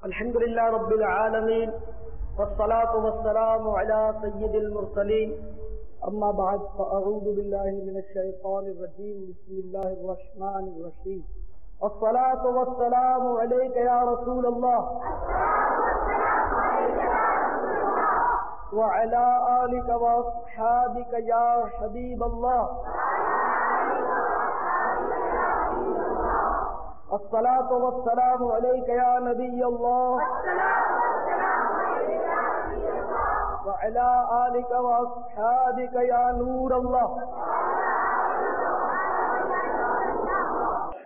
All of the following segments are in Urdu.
الحمد لله رب العالمين والصلاة والسلام على سيد المرسلين أما بعد فأعوذ بالله من الشيطان الرجيم بسم الله الرحمن الرحيم الصلاة والسلام عليك يا رسول الله وعلى آلك وأصحابك يا حبيب الله الصلاة والسلام عليك يا نبي الله وعلى آلك وأصحابك يا نور الله.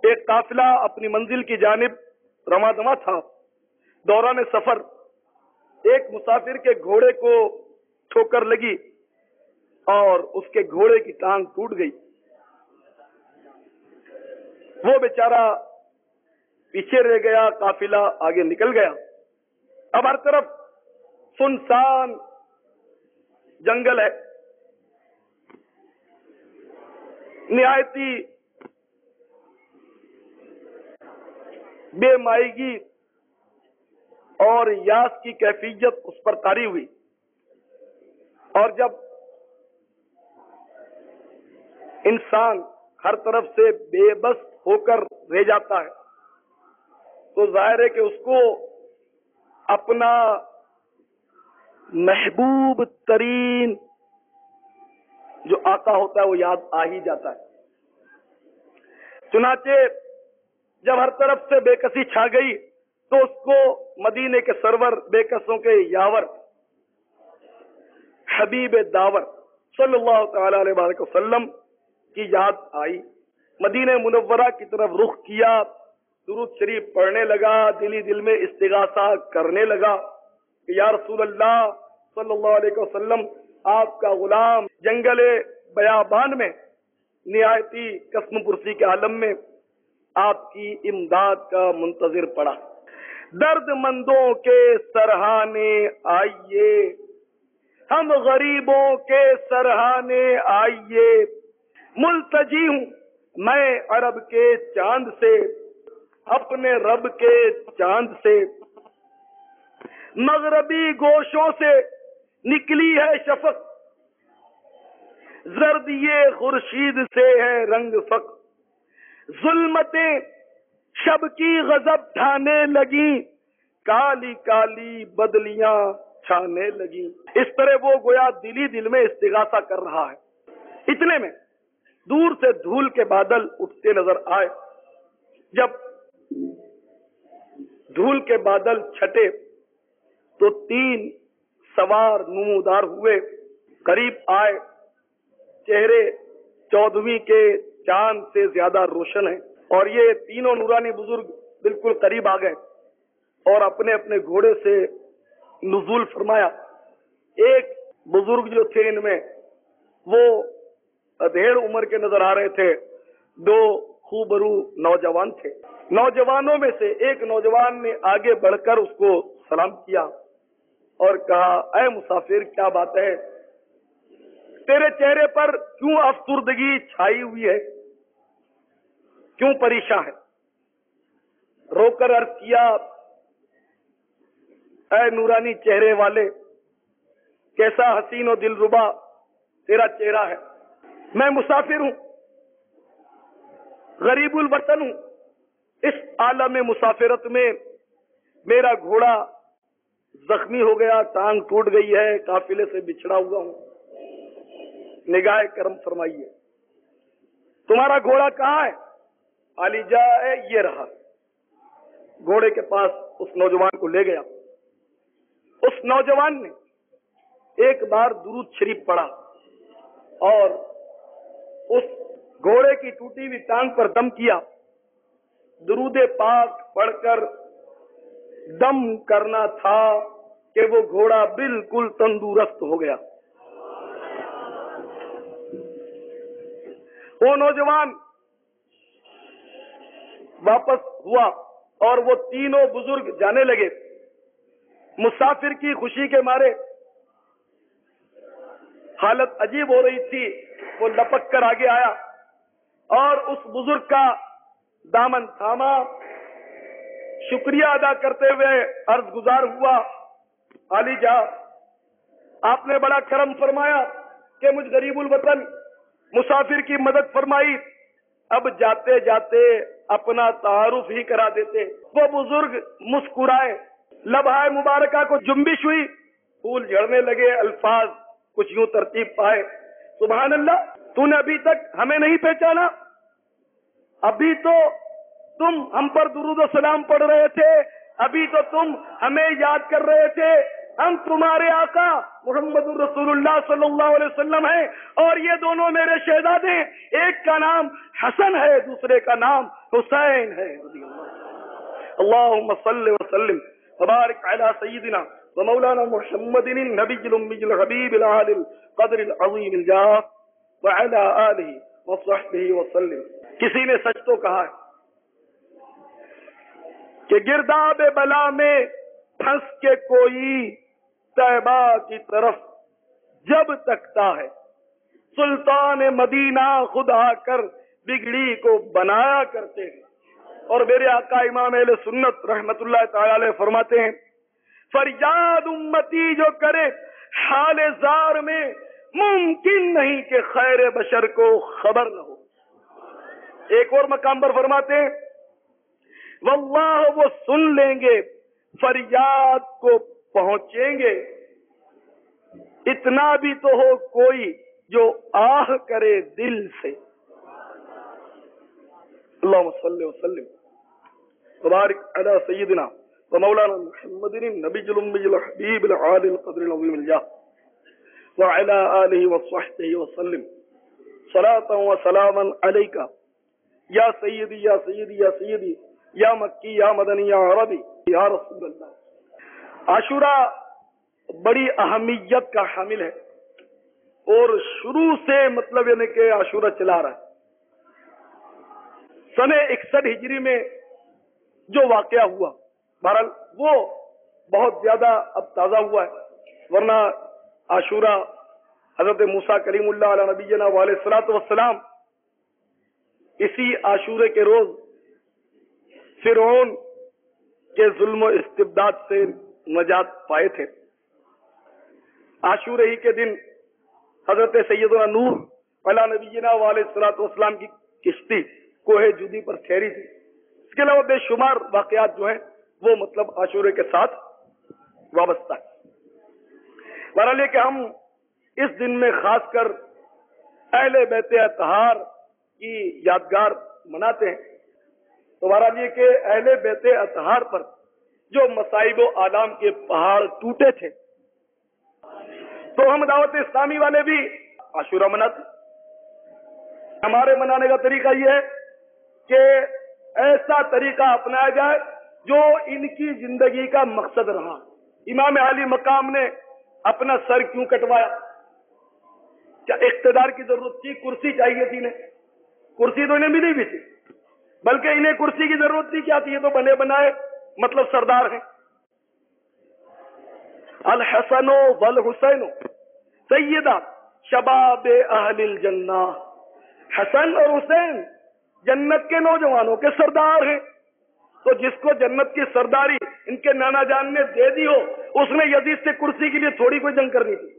ایک قافلہ اپنی منزل کی جانب رواں دواں تھا. دوران سفر ایک مسافر کے گھوڑے کو ٹھوکر لگی اور اس کے گھوڑے کی ٹانگ ٹوٹ گئی. وہ بیچارہ پیچھے رہ گیا، قافلہ آگے نکل گیا. اب ہر طرف سنسان جنگل ہے، نہایتی بے مائیگی اور یاس کی کیفیت اس پر طاری ہوئی. اور جب انسان ہر طرف سے بے بس ہو کر رہ جاتا ہے تو ظاہر ہے کہ اس کو اپنا محبوب ترین جو آقا ہوتا ہے وہ یاد آ ہی جاتا ہے. چنانچہ جب ہر طرف سے بے کسی چھا گئی تو اس کو مدینے کے سرور بے کسوں کے یاور حبیب داور صلی اللہ تعالی علیہ وآلہ وسلم کی یاد آئی. مدینہ منورہ کی طرف رخ کیا، درود شریف پڑھنے لگا، دلی دل میں استغاثہ کرنے لگا کہ یا رسول اللہ صلی اللہ علیہ وسلم، آپ کا غلام جنگل بیابان میں نہایتی قسم پرسی کے عالم میں آپ کی امداد کا منتظر پڑا. درد مندوں کے سرہانے آئیے، ہم غریبوں کے سرہانے آئیے، ملتجی ہوں میں عرب کے چاند سے، اپنے رب کے چاند سے، مغربی گوشوں سے نکلی ہے شفق، زرد یہ خورشید سے ہے رنگ فق، ظلمتیں شب کی غضب ڈھانے لگی، کالی کالی بدلیاں چھانے لگی. اس طرح وہ گویا دلی دل میں استغاثہ کر رہا ہے. اتنے میں دور سے دھول کے بادل اٹھتے نظر آئے. جب دھول کے بادل چھٹے تو 3 سوار نمودار ہوئے، قریب آئے. چہرے 14ویں کے چاند سے زیادہ روشن ہیں اور یہ تینوں نورانی بزرگ بالکل قریب آ گئے اور اپنے اپنے گھوڑے سے نزول فرمایا. ایک بزرگ جو تھے ان میں وہ ادھیڑ عمر کے نظر آ رہے تھے. 2 خوبرو نوجوان تھے. نوجوانوں میں سے ایک نوجوان نے آگے بڑھ کر اس کو سلام کیا اور کہا، اے مسافر، کیا بات ہے؟ تیرے چہرے پر کیوں افسردگی چھائی ہوئی ہے؟ کیوں پریشان ہے؟ رو کر عرض کیا، اے نورانی چہرے والے، کیسا حسین و دلربا تیرا چہرہ ہے. میں مسافر ہوں، غریب الوطن ہوں. اس عالم مسافرت میں میرا گھوڑا زخمی ہو گیا، ٹانگ ٹوٹ گئی ہے، قافلے سے بچھڑا ہوا ہوں. نگاہ کرم فرمائیے. تمہارا گھوڑا کہاں ہے؟ علی جا ہے، یہ رہا. گھوڑے کے پاس اس نوجوان کو لے گیا. اس نوجوان نے ایک بار درود شریف پڑھا اور اس گھوڑے کی ٹوٹی ہوئی ٹانگ پر دم کیا. درود پاک پڑھ کر دم کرنا تھا کہ وہ گھوڑا بالکل تندرست ہو گیا. وہ نوجوان واپس ہوا اور وہ تینوں بزرگ جانے لگے. مسافر کی خوشی کے مارے حالت عجیب ہو رہی تھی. وہ لپک کر آگے آیا اور اس بزرگ کا دامن تھاما شکریہ ادا کرتے ہوئے عرض گزار ہوا، علی جا آپ نے بڑا کرم فرمایا کہ مجھ غریب الوطن مسافر کی مدد فرمائی، اب جاتے جاتے اپنا تعارف ہی کرا دیتے۔ وہ بزرگ مسکرائے، لبہائے مبارکہ کو جنبش ہوئی، پھول جھڑنے لگے، الفاظ کچھ یوں ترتیب پائے، سبحان اللہ، تو نے ابھی تک ہمیں نہیں پہچانا؟ ابھی تو تم ہم پر درود و سلام پڑھ رہے تھے، ابھی تو تم ہمیں یاد کر رہے تھے، ہم تمہارے آقا محمد رسول اللہ صلی اللہ علیہ وسلم ہیں، اور یہ دونوں میرے شہزادے ہیں، ایک کا نام حسن ہے، دوسرے کا نام حسین ہے رضی اللہ۔ اللہم صلی وسلم وبارک علی سیدنا ومولانا محمد النبی الأمی الحبیب العالی القدر العظیم الجاہ وعلی آلہ وصحبہ وسلم۔ کسی نے سچ تو کہا ہے کہ گرداب بلا میں پھنس کے کوئی طیبہ کی طرف جب تکتا ہے، سلطان مدینہ خود آ کر بگڑی کو بنایا کرتے ہیں۔ اور میرے آقا امام اہل سنت رحمت اللہ تعالی علیہ فرماتے ہیں، فریاد امتی جو کرے حال زار میں، ممکن نہیں کہ خیر بشر کو خبر نہ ہو۔ ایک اور مقام پر فرماتے ہیں، واللہ وہ سن لیں گے، فریاد کو پہنچیں گے، اتنا بھی تو ہو کوئی جو آہ کرے دل سے۔ اللہم صلی وسلم وبارک علی سیدنا ومولانا محمد النبی الأمی الحبیب العالی القدر العظیم الجاہ وعلی آلہ وصحبہ وسلم، صلاۃ و سلاما علیکہ یا سیدی یا سیدی یا سیدی یا مکی یا مدنی یا عربی یا رسول اللہ۔ عاشورہ بڑی اہمیت کا حامل ہے، اور شروع سے مطلب یعنی کہ عاشورہ چلا رہا ہے۔ سن 61 ہجری میں جو واقعہ ہوا، بہرحال وہ بہت زیادہ اب تازہ ہوا ہے، ورنہ عاشورہ حضرت موسیٰ کلیم اللہ علیہ نبینا علیہ الصلوۃ والسلام اسی عاشورے کے روز فرعون کے ظلم و استبداد سے نجات پائے تھے۔ عاشورے ہی کے دن حضرت سیدنا نوح علیہ نبینا علیہ الصلوۃ والسلام کی کشتی کوہ جودی پر ٹھہری تھی۔ اس کے علاوہ بے شمار واقعات جو ہیں وہ مطلب عاشورے کے ساتھ وابستہ ہے۔ بہرحال یہ کہ ہم اس دن میں خاص کر اہل بیت اطہار کی یادگار مناتے ہیں، تو بہرحال یہ کہ اہل بیت اطہار پر جو مصائب و آلام کے پہاڑ ٹوٹے تھے، تو ہم دعوت اسلامی والے بھی عاشورہ مناتے ہیں۔ ہمارے منانے کا طریقہ یہ ہے کہ ایسا طریقہ اپنایا جائے جو ان کی زندگی کا مقصد رہا۔ امام عالی مقام نے اپنا سر کیوں کٹوایا؟ کیا اقتدار کی ضرورت تھی؟ کرسی چاہیے تھی انہیں؟ کرسی تو انہیں ملی بھی تھی، بلکہ انہیں کرسی کی ضرورت تھی کیا تھی؟ یہ تو بنے بنائے مطلب سردار ہیں۔ الحسن والحسین سیدہ شباب اہل الجنہ، حسن اور حسین جنت کے نوجوانوں کے سردار ہیں، تو جس کو جنت کی سرداری ان کے نانا جان نے دے دی ہو، اس نے یزید سے کرسی کے لیے تھوڑی کوئی جنگ کرنی تھی۔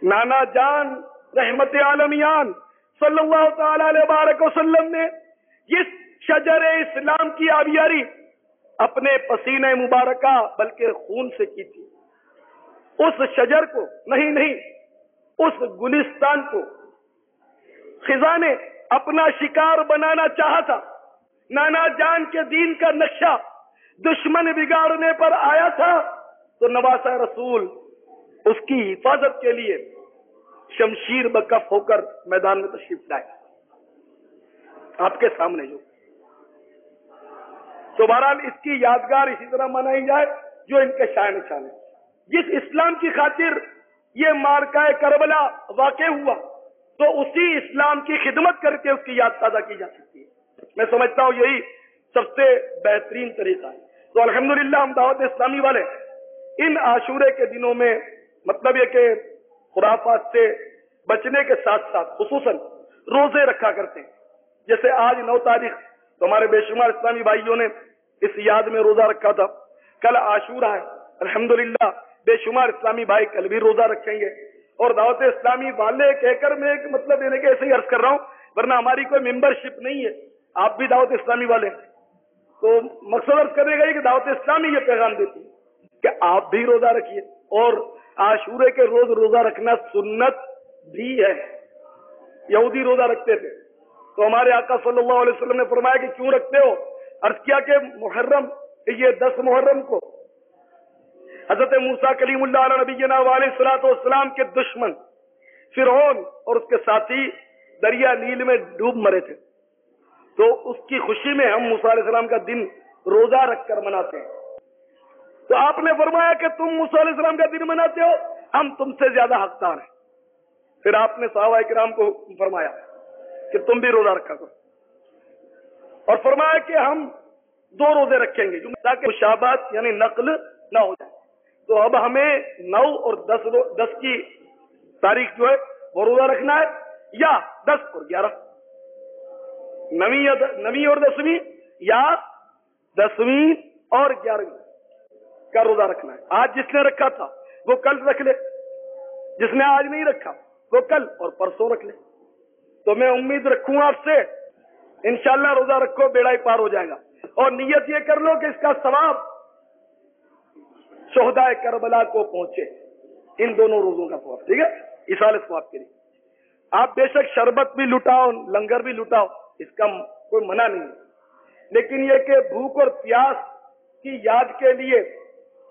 نانا جان رحمت عالمیان صلی اللہ تعالی علیہ وآلہ وسلم نے جس شجر اسلام کی آبیاری اپنے پسینہ مبارکہ بلکہ خون سے کی تھی، اس شجر کو نہیں اس گلستان کو خزاں نے اپنا شکار بنانا چاہا تھا۔ نانا جان کے دین کا نقشہ دشمن بگاڑنے پر آیا تھا، تو نواسہ رسول اس کی حفاظت کے لیے شمشیر بکف ہو کر میدان میں تشریف لائے، آپ کے سامنے جو تو بہرحال اس کی یادگار اسی طرح منائی جائے جو ان کے شان نشان ہے۔ جس اسلام کی خاطر یہ معرکہ کربلا واقع ہوا، تو اسی اسلام کی خدمت کر کے اس کی یاد تازہ کی جا سکتی ہے۔ میں سمجھتا ہوں یہی سب سے بہترین طریقہ ہے۔ تو الحمدللہ ہم دعوت اسلامی والے ان عاشورے کے دنوں میں مطلب یہ کہ خرافات سے بچنے کے ساتھ ساتھ خصوصاً روزے رکھا کرتے ہیں۔ جیسے آج 9 تاریخ تو ہمارے بے شمار اسلامی بھائیوں نے اس یاد میں روزہ رکھا تھا. کل عاشورہ ہے, الحمدللہ بے شمار اسلامی بھائی کل بھی روزہ رکھیں گے. اور دعوت اسلامی والے کہہ کر میں ایک مطلب دینے کے ایسے ہی عرض کر رہا ہوں, ورنہ ہماری کوئی ممبرشپ نہیں ہے, آپ بھی دعوت اسلامی والے ہیں. تو مقصد عرض کرنے کا یہ کہ دعوت اسلامی یہ پیغام دیتی ہے کہ آپ بھی روزہ رکھیے. اور عاشورے کے روز روزہ رکھنا سنت بھی ہے. یہودی روزہ رکھتے تھے تو ہمارے آقا صلی اللہ علیہ وسلم نے فرمایا کہ کیوں رکھتے ہو؟ عرض کیا کہ محرم, یہ 10 محرم کو حضرت موسیٰ کلیم اللہ علیہ نبینا علیہ الصلوۃ والسلام کے دشمن فرعون اور اس کے ساتھی دریا نیل میں ڈوب مرے تھے, تو اس کی خوشی میں ہم موسیٰ علیہ السلام کا دن روزہ رکھ کر مناتے ہیں. تو آپ نے فرمایا کہ تم موسیٰ علیہ السلام کا دن مناتے ہو, ہم تم سے زیادہ حقدار ہیں. پھر آپ نے صحابہ کرام کو فرمایا کہ تم بھی روزہ رکھا کرو, اور فرمایا کہ ہم 2 روزے رکھیں گے تاکہ مشابہت یعنی نقل نہ ہو جائے. تو اب ہمیں 9 اور 10 کی تاریخ جو ہے وہ روزہ رکھنا ہے, یا 10 اور 11, 9ویں اور 10ویں, یا 10ویں اور 11ویں کا روزہ رکھنا ہے. آج جس نے رکھا تھا وہ کل رکھ لے, جس نے آج نہیں رکھا وہ کل اور پرسوں رکھ لے. تو میں امید رکھوں آپ سے, انشاءاللہ روزہ رکھو, بیڑا ہی پار ہو جائے گا. اور نیت یہ کر لو کہ اس کا ثواب شہداء کربلا کو پہنچے, ان دونوں روزوں کا ثواب, ٹھیک ہے, ایصال ثواب کے لیے. آپ بے شک شربت بھی لٹاؤ, لنگر بھی لٹاؤ, اس کا کوئی منع نہیں ہے, لیکن یہ کہ بھوک اور پیاس کی یاد کے لیے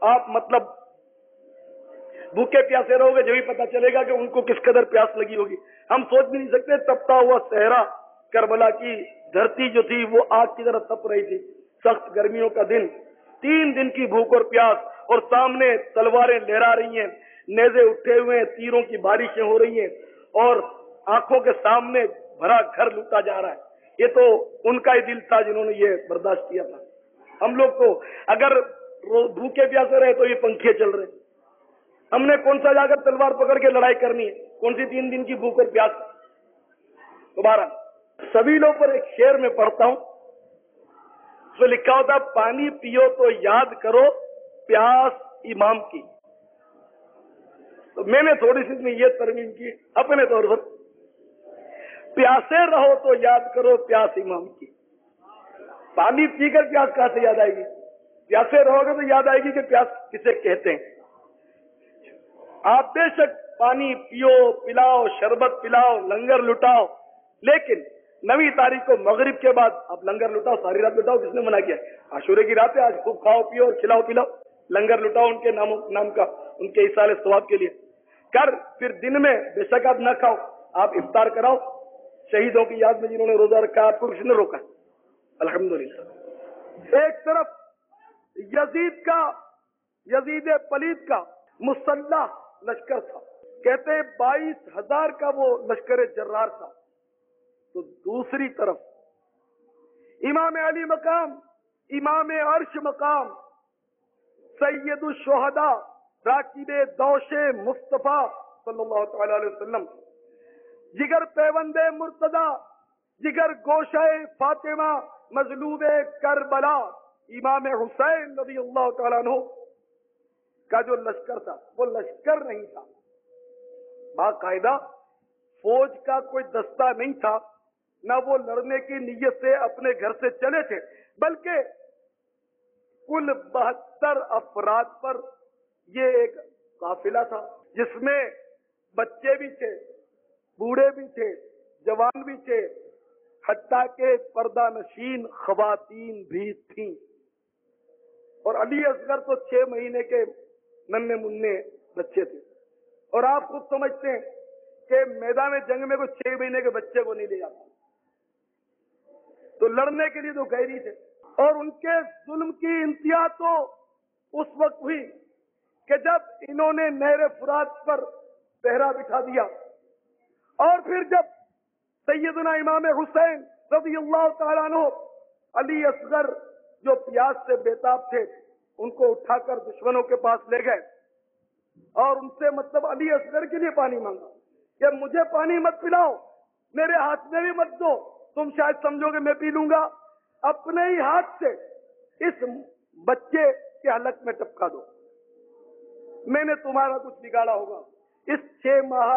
آپ مطلب بھوکے پیاسے رہو گے, جو ہی پتا چلے گا کہ ان کو کس قدر پیاس لگی ہوگی. ہم سوچ بھی نہیں سکتے, تپتا ہوا صحرا کربلا کی دھرتی جو تھی وہ آگ کی طرح تپ رہی تھی, سخت گرمیوں کا دن, 3 دن کی بھوک اور پیاس, اور سامنے تلواریں لہرا رہی ہیں, نیزے اٹھے ہوئے ہیں, تیروں کی بارشیں ہو رہی ہیں, اور آنکھوں کے سامنے بھرا گھر لوٹا جا رہا ہے. یہ تو ان کا ہی دل تھا جنہوں نے یہ برداشت کیا تھا. ہم لوگ تو اگر بھوکے پیاسے رہے تو یہ پنکھے چل رہے, ہم نے کون سا جا کر تلوار پکڑ کے لڑائی کرنی ہے, کون سی 3 دن کی بھوک اور پیاس. دوبارہ سبیلوں پر ایک شعر میں پڑھتا ہوں, اس میں لکھا ہوتا, پانی پیو تو یاد کرو پیاس امام کی. تو میں نے تھوڑی سی میں یہ ترمیم کی اپنے طور پر, پیاسے رہو تو یاد کرو پیاس امام کی. پانی پی کر پیاس کہاں سے یاد آئے گی؟ پیاسے رہو گے تو یاد آئے گی کہ پیاس کسے کہتے ہیں. آپ بے شک پانی پیو, پلاؤ, شربت پلاؤ, لنگر لٹاؤ, لیکن 9ویں تاریخ کو مغرب کے بعد آپ لنگر لٹاؤ, ساری رات لٹاؤ. کس نے منع کیا؟ عاشورے کی رات ہے, آج خوب کھاؤ پیو اور کھلاؤ پلاؤ, لنگر لٹاؤ ان کے نام کا, ان کے ایصال ثواب کے لیے کر. پھر دن میں بے شک آپ نہ کھاؤ, آپ افطار کراؤ شہیدوں کی یاد میں جنہوں نے روزہ رکھا, آپ کو کس نے روکا؟ الحمدللہ. ایک طرف یزید پلید کا مسلح لشکر تھا, کہتے 22,000 کا وہ لشکر جرار تھا. تو دوسری طرف امام علی مقام, امام عرش مقام, سید الشہداء, راکب دوش مصطفیٰ صلی اللہ تعالی علیہ وسلم, جگر پیوند مرتضی, جگر گوشہ فاطمہ, مظلوم کربلا, امام حسین رضی اللہ تعالیٰ عنہ کا جو لشکر تھا وہ لشکر نہیں تھا, باقاعدہ فوج کا کوئی دستہ نہیں تھا, نہ وہ لڑنے کی نیت سے اپنے گھر سے چلے تھے, بلکہ کل 72 افراد پر یہ ایک قافلہ تھا, جس میں بچے بھی تھے, بوڑھے بھی تھے, جوان بھی تھے, حتیٰ کہ پردہ نشین خواتین بھی تھیں. اور علی اصغر تو 6 مہینے کے ننھے منھے بچے تھے, اور آپ خود سمجھتے ہیں کہ میدان جنگ میں کوئی 6 مہینے کے بچے کو نہیں لے جاتا, تو لڑنے کے لیے تو گئے نہیں تھے. اور ان کے ظلم کی انتہا تو اس وقت ہوئی کہ جب انہوں نے نہر فرات پر پہرا بٹھا دیا, اور پھر جب سیدنا امام حسین رضی اللہ تعالیٰ عنہ, علی اصغر جو پیاس سے بےتاب تھے, ان کو اٹھا کر دشمنوں کے پاس لے گئے, اور ان سے مطلب علی اصغر کے لیے پانی مانگا کہ مجھے پانی مت پلاؤ, میرے ہاتھ میں بھی مت دو, تم شاید سمجھو کہ میں پی لوں گا. اپنے ہی ہاتھ سے اس بچے کے حلق میں ٹپکا دو، میں نے تمہارا کچھ بگاڑا ہوگا، اس 6 ماہ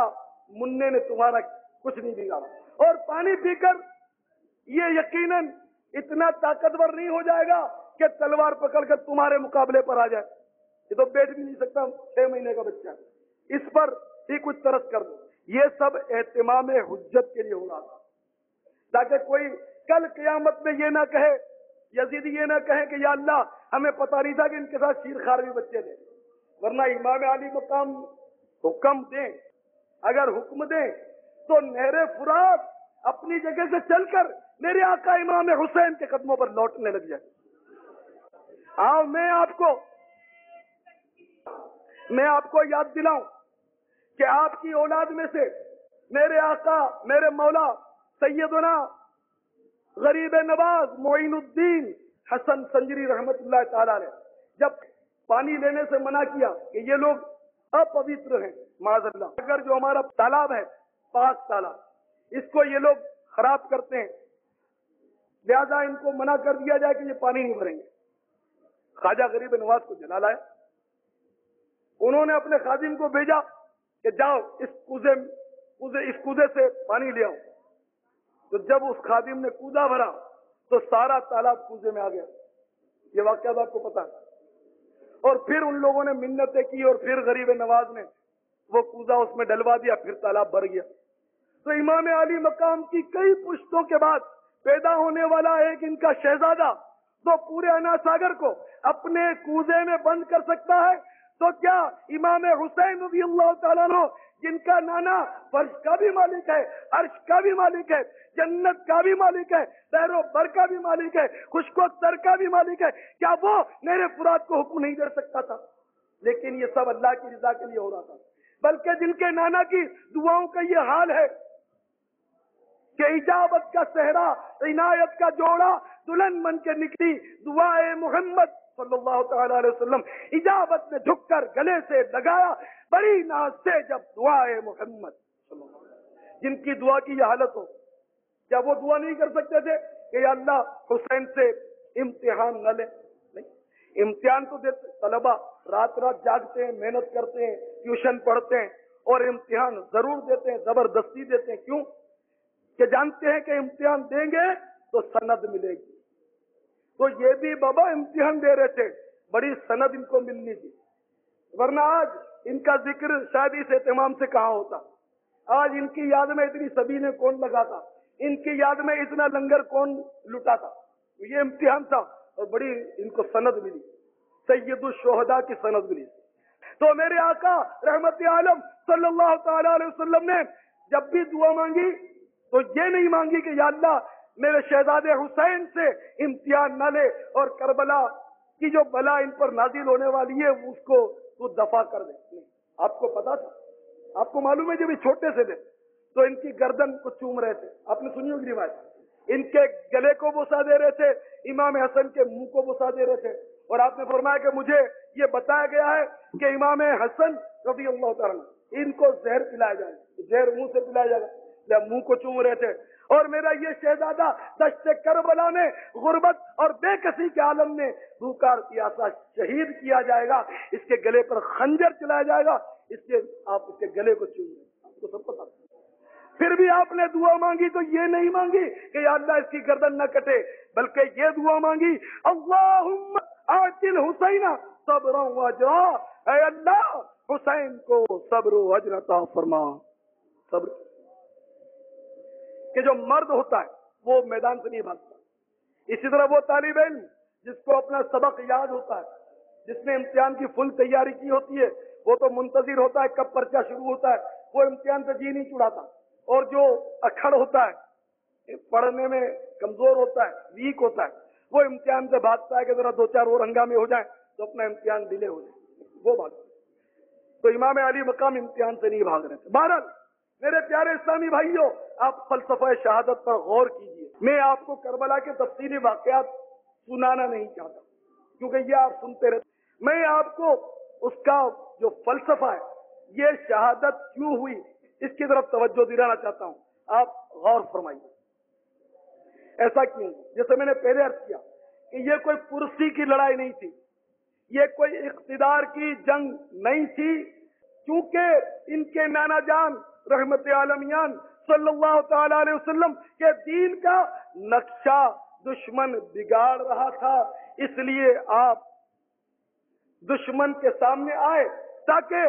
منع نے تمہارا کچھ نہیں بگاڑا۔ اور پانی پی کر یہ یقیناً اتنا طاقتور نہیں ہو جائے گا کہ تلوار پکڑ کر تمہارے مقابلے پر آ جائے، یہ تو بیٹھ بھی نہیں سکتا، 6 مہینے کا بچہ، اس پر ہی کچھ ترس کر دو۔ یہ سب اہتمام حجت کے لیے ہو رہا تھا، تاکہ کوئی کل قیامت میں یہ نہ کہے، یزید یہ نہ کہے کہ یا اللہ ہمیں پتہ نہیں تھا کہ ان کے ساتھ شیر خوار بھی بچے تھے۔ ورنہ امام علی مقام حکم دیں، اگر حکم دیں تو نہر فرات اپنی جگہ سے چل کر میرے آقا امام حسین کے قدموں پر لوٹنے لگ جائے۔ آؤ میں آپ کو یاد دلاؤں کہ آپ کی اولاد میں سے میرے آقا میرے مولا سیدنا غریب نواز معین الدین حسن سنجری رحمت اللہ تعالی نے جب پانی لینے سے منع کیا کہ یہ لوگ اپوتر ہیں، معاذ اللہ، اگر جو ہمارا تالاب ہے پاک تالاب، اس کو یہ لوگ خراب کرتے ہیں، لہذا ان کو منع کر دیا جائے کہ یہ پانی نہیں بھریں گے۔ خواجہ غریب نواز کو جلا لایا، انہوں نے اپنے خادم کو بھیجا کہ جاؤ اس کوزے سے پانی لے آؤ۔ تو جب اس خادم نے کوزہ بھرا تو سارا تالاب کوزے میں آ گیا، یہ واقعہ آپ کو پتا ہے۔ اور پھر ان لوگوں نے منتیں کی اور پھر غریب نواز نے وہ کوزہ اس میں ڈلوا دیا، پھر تالاب بھر گیا۔ تو امام علی مقام کی کئی پشتوں کے بعد پیدا ہونے والا ایک ان کا شہزادہ تو پورے انا ساگر کو اپنے کوزے میں بند کر سکتا ہے، تو کیا امام حسین رضی اللہ تعالیٰ عنہ جن کا نانا فرش کا بھی مالک ہے، عرش کا بھی مالک ہے، جنت کا بھی مالک ہے، بحر و بر کا بھی مالک ہے، خشک و تر کا بھی مالک ہے، کیا وہ نہر فرات کو حکم نہیں دے سکتا تھا؟ لیکن یہ سب اللہ کی رضا کے لیے ہو رہا تھا، بلکہ جن کے نانا کی دعاؤں کا یہ حال ہے کہ اجابت کا صحرا عنایت کا جوڑا دلہن بن کے نکلی دعائے محمد صلی اللہ تعالی علیہ وسلم، اجابت نے جھک کر گلے سے لگایا بڑی ناز سے جب دعائے محمد صلی اللہ علیہ وسلم۔ جن کی دعا کی یہ حالت ہو، کیا وہ دعا نہیں کر سکتے تھے کہ یا اللہ حسین سے امتحان نہ لے؟ نہیں، امتحان تو دیتے، طلبہ رات جاگتے ہیں، محنت کرتے ہیں، ٹیوشن پڑھتے ہیں اور امتحان ضرور دیتے ہیں، زبردستی دیتے ہیں۔ کیوں؟ کہ جانتے ہیں کہ امتحان دیں گے تو سند ملے گی۔ تو یہ بھی بابا امتحان دے رہے تھے، بڑی سند ان کو ملنی تھی، ورنہ آج ان کا ذکر شاید اس اہتمام سے کہاں ہوتا، آج ان کی یاد میں اتنی سبیلیں کون لگاتا، ان کی یاد میں اتنا لنگر کون لٹاتا۔ یہ امتحان تھا اور بڑی ان کو سند ملی، سید الشہداء کی سند ملی۔ تو میرے آقا رحمت عالم صلی اللہ تعالی علیہ وسلم نے جب بھی دعا مانگی تو یہ نہیں مانگی کہ یا اللہ میرے شہزادے حسین سے امتحان نہ لے اور کربلا کی جو بلا ان پر نازل ہونے والی ہے اس کو تو دفع کر دے۔ نہیں، آپ کو پتا تھا، آپ کو معلوم ہے جب یہ چھوٹے سے تھے تو ان کی گردن کو چوم رہے تھے، آپ نے سنی ہوگی روایت، ان کے گلے کو بوسا دے رہے تھے، امام حسن کے منہ کو بوسا دے رہے تھے، اور آپ نے فرمایا کہ مجھے یہ بتایا گیا ہے کہ امام حسن رضی اللہ تعالیٰ ان کو زہر پلایا جائے، زہر منہ سے پلایا جائے گا، منہ کو چوم رہے تھے، اور میرا یہ شہزادہ دشت کربلا میں غربت اور بے کسی کے عالم میں بھوکا اور پیاسا شہید کیا جائے گا، اس کے گلے پر خنجر چلایا جائے گا، اس کے آپ اس کے گلے کو چوم رہے ہیں، آپ کو سب پتا۔ پھر بھی آپ نے دعا مانگی تو یہ نہیں مانگی کہ یا اللہ اس کی گردن نہ کٹے، بلکہ یہ دعا مانگی اللہم آتی الحسین صبر و اجرا، اے اللہ حسین کو صبر و اجر عطا فرما۔ صبر کہ جو مرد ہوتا ہے وہ میدان سے نہیں بھاگتا، اسی طرح وہ طالب علم جس کو اپنا سبق یاد ہوتا ہے، جس نے امتحان کی فل تیاری کی ہوتی ہے، وہ تو منتظر ہوتا ہے کب پرچہ شروع ہوتا ہے، وہ امتحان سے جی نہیں چڑھاتا، اور جو اکھڑ ہوتا ہے، پڑھنے میں کمزور ہوتا ہے، ویک ہوتا ہے، وہ امتحان سے بھاگتا ہے کہ ذرا 2-4 اور ہنگامے ہو جائیں تو اپنا امتحان ڈیلے ہو جائے، وہ بھاگتا ہے۔ تو امام علی مقام امتحان سے نہیں بھاگ رہے تھے۔ بہرحال میرے پیارے اسلامی بھائیوں، آپ فلسفہ شہادت پر غور کیجئے۔ میں آپ کو کربلا کے تفصیلی واقعات سنانا نہیں چاہتا کیونکہ یہ آپ سنتے رہتے، میں آپ کو اس کا جو فلسفہ ہے، یہ شہادت کیوں ہوئی، اس کی طرف توجہ دلانا چاہتا ہوں، آپ غور فرمائیے۔ ایسا کیوں؟ جیسے میں نے پہلے عرض کیا کہ یہ کوئی کرسی کی لڑائی نہیں تھی، یہ کوئی اقتدار کی جنگ نہیں تھی، کیونکہ ان کے نانا جان رحمت عالمیان صلی اللہ تعالی علیہ وسلم کے دین کا نقشہ دشمن بگاڑ رہا تھا، اس لیے آپ دشمن کے سامنے آئے تاکہ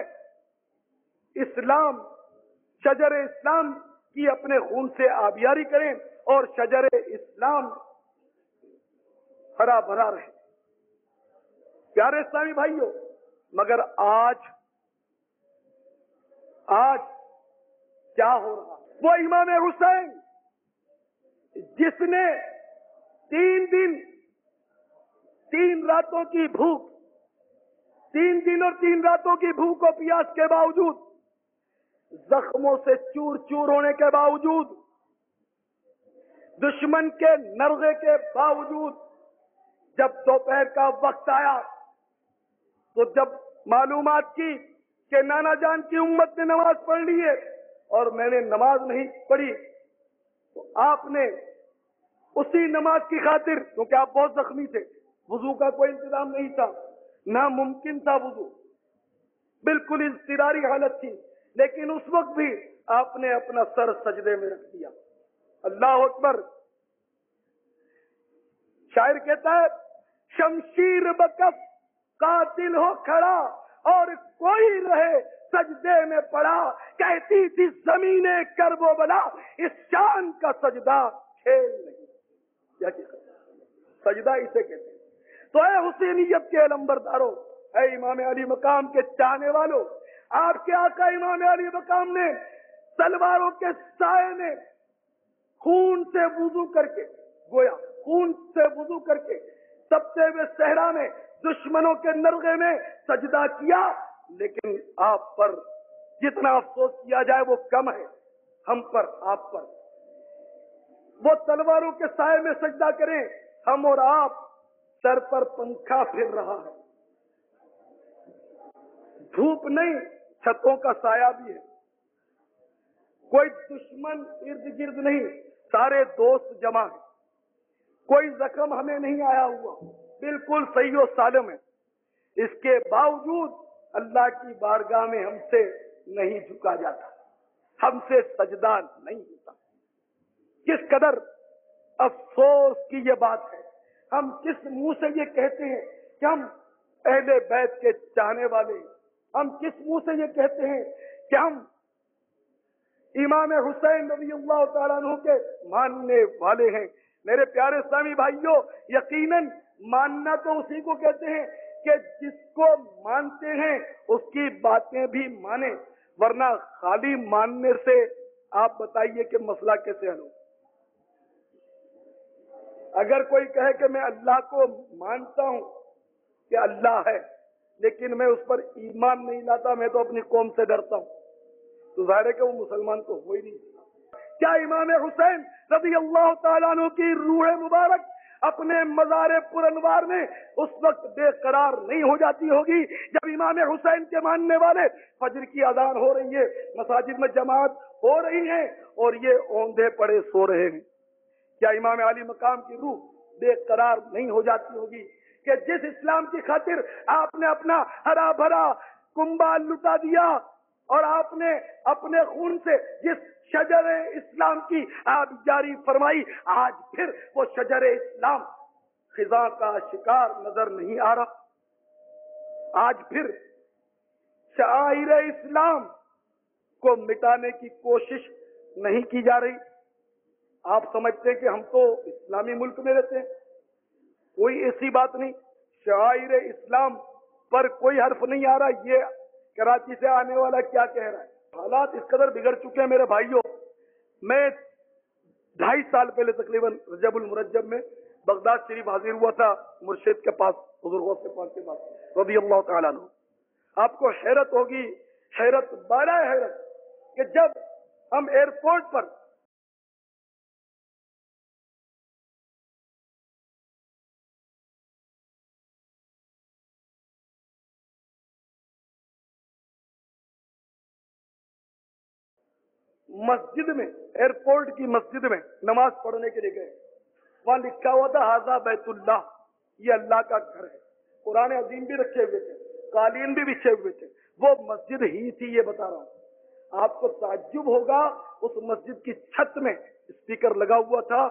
اسلام، شجر اسلام کی اپنے خون سے آبیاری کریں اور شجر اسلام ہرا بھرا رہے۔ پیارے اسلامی بھائیوں، مگر آج کیا ہو رہا؟ وہ امام حسین جس نے 3 دن 3 راتوں کی بھوک، 3 دن اور 3 راتوں کی بھوک و پیاس کے باوجود، زخموں سے چور چور ہونے کے باوجود، دشمن کے نرغے کے باوجود، جب دوپہر کا وقت آیا تو جب معلومات کی کہ نانا جان کی امت نے نماز پڑھ لی ہے اور میں نے نماز نہیں پڑھی، تو آپ نے اسی نماز کی خاطر، کیونکہ آپ بہت زخمی تھے، وضو کا کوئی انتظام نہیں تھا، ناممکن تھا وضو، بالکل اضطراری حالت تھی، لیکن اس وقت بھی آپ نے اپنا سر سجدے میں رکھ دیا۔ اللہ اکبر۔ شاعر کہتا ہے شمشیر بکف قاتل ہو کھڑا اور کوئی رہے سجدے میں پڑا، کہتی تھی زمین کرب و بلا اس شان کا سجدہ کھیل نہیں۔ کیا سجدہ اسے کہتے ہیں۔ تو اے حسینیت کے علمبرداروں، اے امام علی مقام کے چاہنے والوں، آپ کے آقا امام علی مقام نے تلواروں کے سائے میں خون سے وضو کر کے، گویا خون سے وضو کر کے تپتے ہوئے صحرا میں دشمنوں کے نرغے میں سجدہ کیا، لیکن آپ پر جتنا افسوس کیا جائے وہ کم ہے، ہم پر، آپ پر۔ وہ تلواروں کے سائے میں سجدہ کریں، ہم اور آپ سر پر پنکھا پھر رہا ہے، دھوپ نہیں، چھتوں کا سایہ بھی ہے، کوئی دشمن ارد گرد نہیں، سارے دوست جمع ہیں، کوئی زخم ہمیں نہیں آیا ہوا، بالکل صحیح و سالم ہے۔ اس کے باوجود اللہ کی بارگاہ میں ہم سے نہیں جھکا جاتا، ہم سے سجدہ نہیں ہوتا۔ کس قدر افسوس کی یہ بات ہے، ہم کس منہ سے یہ کہتے ہیں کہ ہم اہل بیت کے چاہنے والے ہیں، ہم کس منہ سے یہ کہتے ہیں کہ ہم امام حسین رضی اللہ تعالیٰ عنہ کے ماننے والے ہیں۔ میرے پیارے اسلامی بھائیوں، یقیناً ماننا تو اسی کو کہتے ہیں کہ جس کو مانتے ہیں اس کی باتیں بھی مانیں، ورنہ خالی ماننے سے آپ بتائیے کہ مسئلہ کیسے حل ہو؟ اگر کوئی کہے کہ میں اللہ کو مانتا ہوں کہ اللہ ہے، لیکن میں اس پر ایمان نہیں لاتا، میں تو اپنی قوم سے ڈرتا ہوں، تو ظاہر ہے کہ وہ مسلمان تو ہو ہی نہیں۔ کیا امام حسین رضی اللہ تعالیٰ عنہ کی روح مبارک اپنے مزار پر انوار میں اس وقت بے قرار نہیں ہو جاتی ہوگی جب امام حسین کے ماننے والے فجر کی اذان ہو رہی ہے، مساجد میں جماعت ہو رہی ہے اور یہ اوندھے پڑے سو رہے ہیں؟ کیا امام علی مقام کی روح بے قرار نہیں ہو جاتی ہوگی کہ جس اسلام کی خاطر آپ نے اپنا ہرا بھرا کنبہ لٹا دیا اور آپ نے اپنے خون سے جس شجر اسلام کی آب جاری فرمائی، آج پھر وہ شجر اسلام خزاں کا شکار نظر نہیں آ رہا؟ آج پھر شعائر اسلام کو مٹانے کی کوشش نہیں کی جا رہی؟ آپ سمجھتے ہیں کہ ہم تو اسلامی ملک میں رہتے ہیں، کوئی ایسی بات نہیں، شعائر اسلام پر کوئی حرف نہیں آ رہا، یہ کراچی سے آنے والا کیا کہہ رہا ہے؟ حالات اس قدر بگڑ چکے ہیں میرے بھائیوں۔ میں 2.5 سال پہلے تقریباً رجب المرجب میں بغداد شریف حاضر ہوا تھا، مرشد کے پاس، حضور غوث پاک کے پاس رضی اللہ تعالیٰ عنہ۔ آپ کو حیرت ہوگی، حیرت بالا حیرت، کہ جب ہم ایئرپورٹ پر مسجد میں، ایئرپورٹ کی مسجد میں نماز پڑھنے کے لیے گئے، وہاں لکھا ہوا تھا ھذا بیت اللہ، یہ اللہ کا گھر ہے، قرآن عظیم بھی رکھے ہوئے تھے، قالین بھی بچھے ہوئے تھے، وہ مسجد ہی تھی، یہ بتا رہا ہوں۔ آپ کو تعجب ہوگا، اس مسجد کی چھت میں اسپیکر لگا ہوا تھا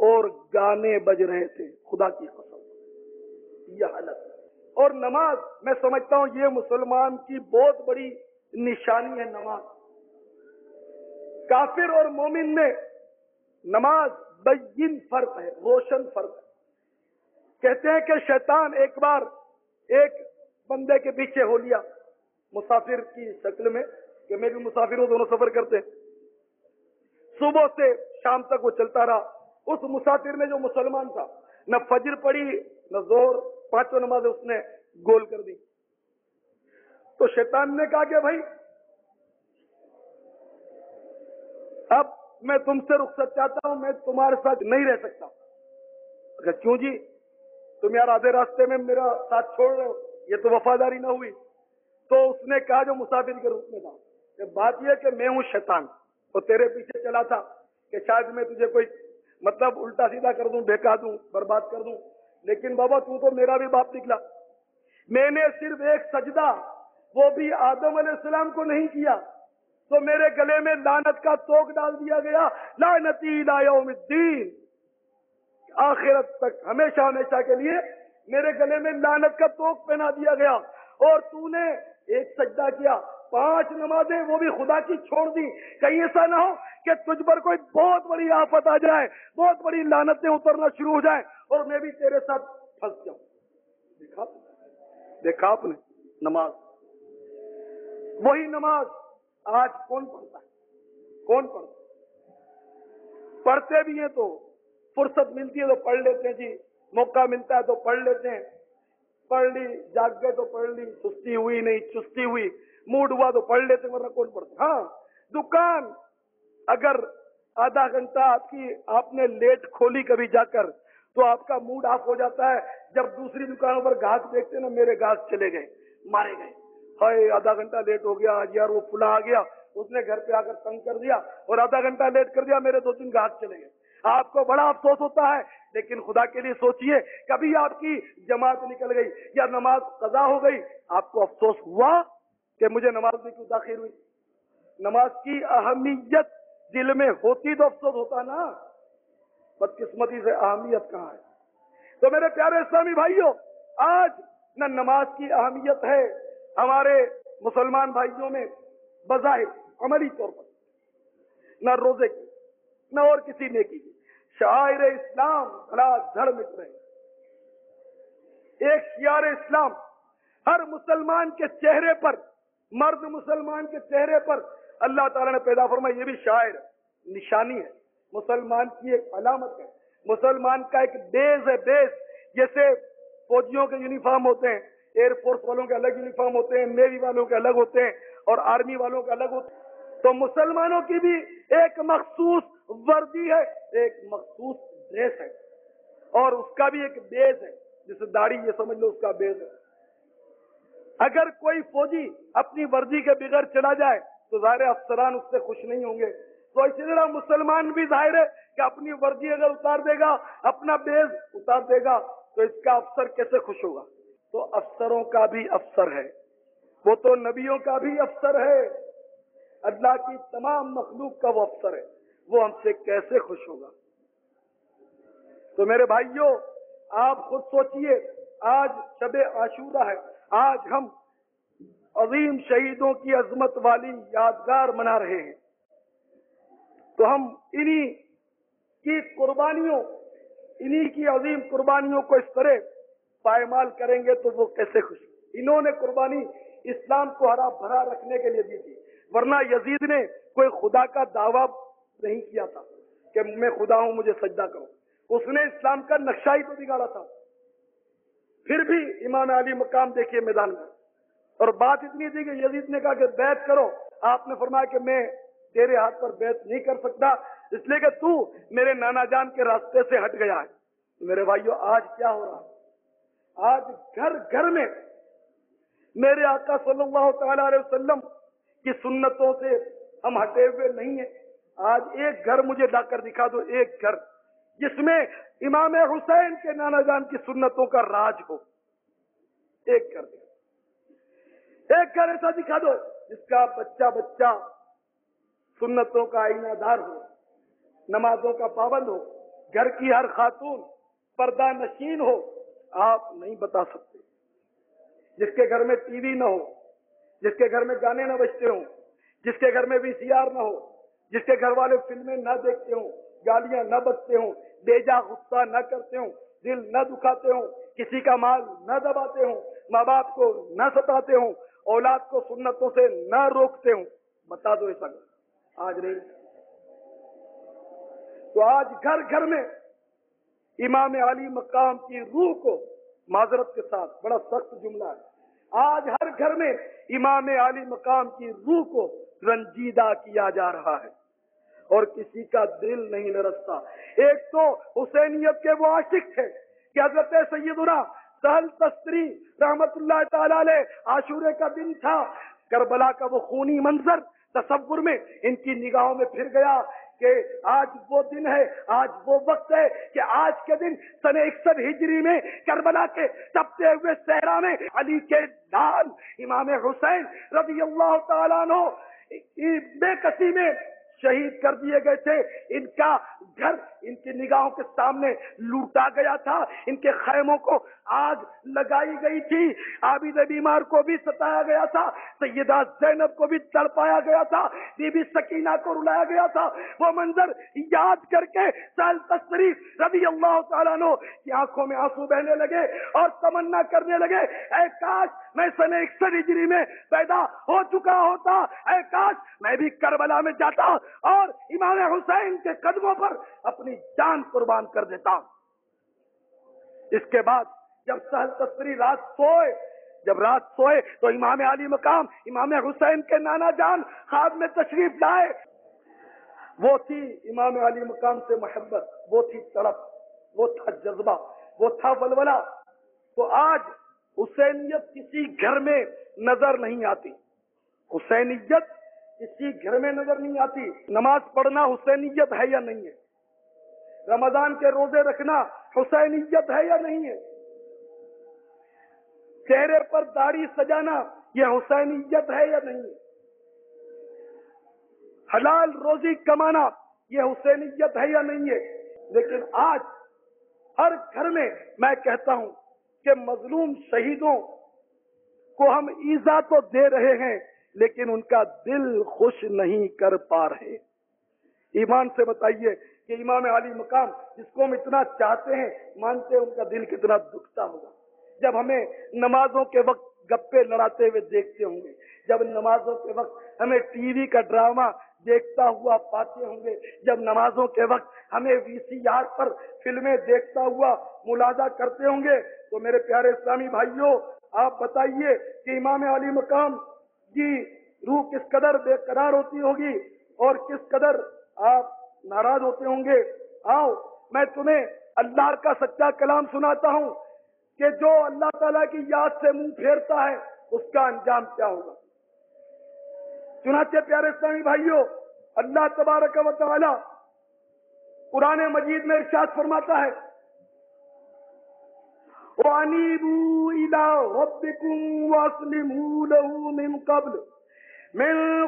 اور گانے بج رہے تھے، خدا کی قسم یہ حالت۔ اور نماز میں سمجھتا ہوں یہ مسلمان کی بہت بڑی نشانی ہے نماز۔ کافر اور مومن میں نماز بین فرق ہے، روشن فرق ہے۔ کہتے ہیں کہ شیطان ایک بار ایک بندے کے پیچھے ہو لیا مسافر کی شکل میں، کہ میں بھی مسافر ہوں، دونوں سفر کرتے ہیں، صبح سے شام تک وہ چلتا رہا۔ اس مسافر میں جو مسلمان تھا، نہ فجر پڑھی نہ ظہر، پانچوں نمازیں اس نے گول کر دی۔ تو شیطان نے کہا کہ بھائی اب میں تم سے رخصت چاہتا ہوں، میں تمہارے ساتھ نہیں رہ سکتا۔ اگر کیوں جی، تم یار آدھے راستے میں میرا ساتھ چھوڑ رہے ہو، یہ تو وفاداری نہ ہوئی۔ تو اس نے کہا جو مسافر کے روپ میں تھا کہ بات یہ کہ میں ہوں شیطان اور تیرے پیچھے چلا تھا کہ شاید میں تجھے کوئی مطلب الٹا سیدھا کر دوں، بہکا دوں، برباد کر دوں، لیکن بابا تو میرا بھی باپ نکلا۔ میں نے صرف ایک سجدہ، وہ بھی آدم علیہ السلام کو نہیں کیا، تو میرے گلے میں لعنت کا توق ڈال دیا گیا، لعنتی الی یوم الدین، آخرت تک ہمیشہ ہمیشہ کے لیے میرے گلے میں لعنت کا توق پہنا دیا گیا۔ اور تو نے ایک سجدہ کیا، 5 نمازیں وہ بھی خدا کی چھوڑ دی، کہیں ایسا نہ ہو کہ تجھ پر کوئی بہت بڑی آفت آ جائے، بہت بڑی لعنتیں اترنا شروع ہو جائیں اور میں بھی تیرے ساتھ پھنس جاؤں۔ دیکھا آپ نے نماز، وہی نماز آج کون پڑھتا ہے؟ کون پڑھتا ہے؟ پڑھتے بھی ہیں تو فرصت ملتی ہے تو پڑھ لیتے ہیں جی، موقع ملتا ہے تو پڑھ لیتے ہیں، پڑھ لی، جاگ گئے تو پڑھ لی، سستی ہوئی نہیں چستی ہوئی، موڈ ہوا تو پڑھ لیتے، ورنہ کون پڑھتا۔ ہاں، دکان اگر آدھا گھنٹہ آپ نے لیٹ کھولی کبھی جا کر تو آپ کا موڈ آف ہو جاتا ہے، جب دوسری دکانوں پر گاہک دیکھتے نا، میرے گاہک چلے گئے، مارے گئے، ہائے آدھا گھنٹہ لیٹ ہو گیا آج یار، وہ فلاں آ گیا، اس نے گھر پہ آ کر تنگ کر دیا اور آدھا گھنٹہ لیٹ کر دیا، میرے 2-3 گاہک چلے گئے۔ آپ کو بڑا افسوس ہوتا ہے، لیکن خدا کے لیے سوچئے، کبھی آپ کی جماعت نکل گئی یا نماز قضا ہو گئی، آپ کو افسوس ہوا کہ مجھے نماز میں کیوں تاخیر ہوئی؟ نماز کی اہمیت دل میں ہوتی تو افسوس ہوتا نا، بدقسمتی سے اہمیت کہاں ہے؟ تو میرے پیارے اسلامی بھائیوں، آج نہ نماز کی اہمیت ہے ہمارے مسلمان بھائیوں میں بظاہر عملی طور پر، نہ روزے کی، نہ اور کسی نیکی کی۔ شعائر اسلام بھلا دھڑ مٹ رہے، ایک شعار اسلام ہر مسلمان کے چہرے پر، مرد مسلمان کے چہرے پر اللہ تعالیٰ نے پیدا فرمایا، یہ بھی شاعر نشانی ہے، مسلمان کی ایک علامت ہے، مسلمان کا ایک بیز ہے، بیز۔ جیسے فوجیوں کے یونیفارم ہوتے ہیں، ایئر فورس والوں کے الگ یونیفارم ہوتے ہیں، نیوی والوں کے الگ ہوتے ہیں اور آرمی والوں کے الگ ہوتے ہیں، تو مسلمانوں کی بھی ایک مخصوص وردی ہے، ایک مخصوص ڈریس ہے، اور اس کا بھی ایک بیز ہے، جسے داڑھی یہ سمجھ لو اس کا بیز ہے۔ اگر کوئی فوجی اپنی وردی کے بغیر چلا جائے تو ظاہر افسران اس سے خوش نہیں ہوں گے، تو اسی طرح مسلمان بھی ظاہر ہے کہ اپنی وردی اگر اتار دے گا، اپنا بیز اتار دے گا تو اس کا افسر کیسے خوش ہوگا؟ تو افسروں کا بھی افسر ہے، وہ تو نبیوں کا بھی افسر ہے، اللہ کی تمام مخلوق کا وہ افسر ہے، وہ ہم سے کیسے خوش ہوگا؟ تو میرے بھائیوں، آپ خود سوچئے، آج شب عاشورہ ہے، آج ہم عظیم شہیدوں کی عظمت والی یادگار منا رہے ہیں، تو ہم انہی کی قربانیوں، انہی کی عظیم قربانیوں کو اس طرح پائمال کریں گے تو وہ کیسے خوش؟ انہوں نے قربانی اسلام کو ہرا بھرا رکھنے کے لیے دی تھی، ورنہ یزید نے کوئی خدا کا دعویٰ نہیں کیا تھا کہ میں خدا ہوں مجھے سجدہ کرو، اس نے اسلام کا نقشہ ہی تو بگاڑا تھا۔ پھر بھی امام علی مقام دیکھیے میدان میں، اور بات اتنی تھی کہ یزید نے کہا کہ بیعت کرو، آپ نے فرمایا کہ میں تیرے ہاتھ پر بیعت نہیں کر سکتا، اس لیے کہ تو میرے نانا جان کے راستے سے ہٹ گیا ہے۔ میرے بھائیو، آج کیا ہو رہا ہے؟ آج گھر گھر میں میرے آقا صلی اللہ تعالی علیہ وسلم کی سنتوں سے ہم ہٹے ہوئے نہیں ہیں۔ آج ایک گھر مجھے لا کر دکھا دو، ایک گھر جس میں امام حسین کے نانا جان کی سنتوں کا راج ہو. ایک گھر دکھا، ایک گھر ایسا دکھا دو جس کا بچہ بچہ سنتوں کا آئینہ دار ہو، نمازوں کا پابند ہو، گھر کی ہر خاتون پردہ نشین ہو. آپ نہیں بتا سکتے. جس کے گھر میں ٹی وی نہ ہو، جس کے گھر میں گانے نہ بجتے ہوں، جس کے گھر میں VCR نہ ہو، جس کے گھر والے فلمیں نہ دیکھتے ہوں، گالیاں نہ بجتے ہوں، بیجا غصہ نہ کرتے ہوں، دل نہ دکھاتے ہوں، کسی کا مال نہ دباتے ہوں، ماں باپ کو نہ ستاتے ہوں، اولاد کو سنتوں سے نہ روکتے ہوں. بتا دو ایسا گھر آج نہیں. تو آج گھر گھر میں امام علی مقام کی روح کو، معذرت کے ساتھ بڑا سخت جملہ ہے، آج ہر گھر میں امام علی مقام کی روح کو رنجیدہ کیا جا رہا ہے اور کسی کا دل نہیں لرزتا. ایک تو حسینیت کے وہ عاشق تھے کہ حضرت سیدنا سہل تستری رحمت اللہ تعالی علیہ، عاشورے کا دن تھا، کربلا کا وہ خونی منظر تصور میں ان کی نگاہوں میں پھر گیا کہ آج وہ دن ہے، آج وہ وقت ہے کہ آج کے دن سن 61 ہجری میں کربلا کے تپتے ہوئے صحرا میں علی کے لال امام حسین رضی اللہ تعالیٰ عنہ بے کسی میں شہید کر دیے گئے تھے. ان کا گھر ان کی نگاہوں کے سامنے لوٹا گیا تھا، ان کے خیموں کو آگ لگائی گئی تھی، عابد بیمار کو بھی ستایا گیا تھا، سیدہ زینب کو بھی تڑپایا گیا تھا، بی بی سکینہ کو رلایا گیا تھا. وہ منظر یاد کر کے سہل تستری رضی اللہ تعالیٰ عنہ کی آنکھوں میں آنسو بہنے لگے اور تمنا کرنے لگے، اے کاش میں سن 61 ہجری میں پیدا ہو چکا ہوتا، اے کاش میں بھی کربلا میں جاتا اور امام حسین کے قدموں پر اپنی جان قربان کر دیتا. اس کے بعد جب سہل تستری جب رات سوئے تو امام علی مقام امام حسین کے نانا جان خواب میں تشریف لائے. وہ تھی امام علی مقام سے محبت، وہ تھی تڑپ، وہ تھا جذبہ، وہ تھا ولولہ. تو آج حسینیت کسی گھر میں نظر نہیں آتی، حسینیت کسی گھر میں نظر نہیں آتی. نماز پڑھنا حسینیت ہے یا نہیں ہے؟ رمضان کے روزے رکھنا حسینیت ہے یا نہیں ہے؟ چہرے پر داڑھی سجانا یہ حسینیت ہے یا نہیں ہے؟ حلال روزی کمانا یہ حسینیت ہے یا نہیں ہے؟ لیکن آج ہر گھر میں میں کہتا ہوں کہ مظلوم شہیدوں کو ہم ایذا تو دے رہے ہیں لیکن ان کا دل خوش نہیں کر پا رہے. ایمان سے بتائیے کہ امام علی مقام جس کو ہم اتنا چاہتے ہیں، مانتے ہیں ان کا دل کتنا دکھتا ہوگا جب ہمیں نمازوں کے وقت گپے لڑاتے ہوئے دیکھتے ہوں گے، جب نمازوں کے وقت ہمیں ٹی وی کا ڈرامہ دیکھتا ہوا پاتے ہوں گے، جب نمازوں کے وقت ہمیں VCR پر فلمیں دیکھتا ہوا ملاحظہ کرتے ہوں گے. تو میرے پیارے اسلامی بھائیوں، آپ بتائیے کہ امام علی مقام کی روح کس قدر بے قرار ہوتی ہوگی اور کس قدر آپ ناراض ہوتے ہوں گے. آؤ میں تمہیں اللہ کا سچا کلام سناتا ہوں کہ جو اللہ تعالیٰ کی یاد سے منہ پھیرتا ہے اس کا انجام کیا ہوگا. چنانچہ پیارے اسلامی بھائیوں، اللہ تبارک و تعالی قرآن مجید میں ارشاد فرماتا ہے، وَأَنِيبُوا إِلَىٰ رَبِّكُمْ وَأَسْلِمُوا لَهُ مِن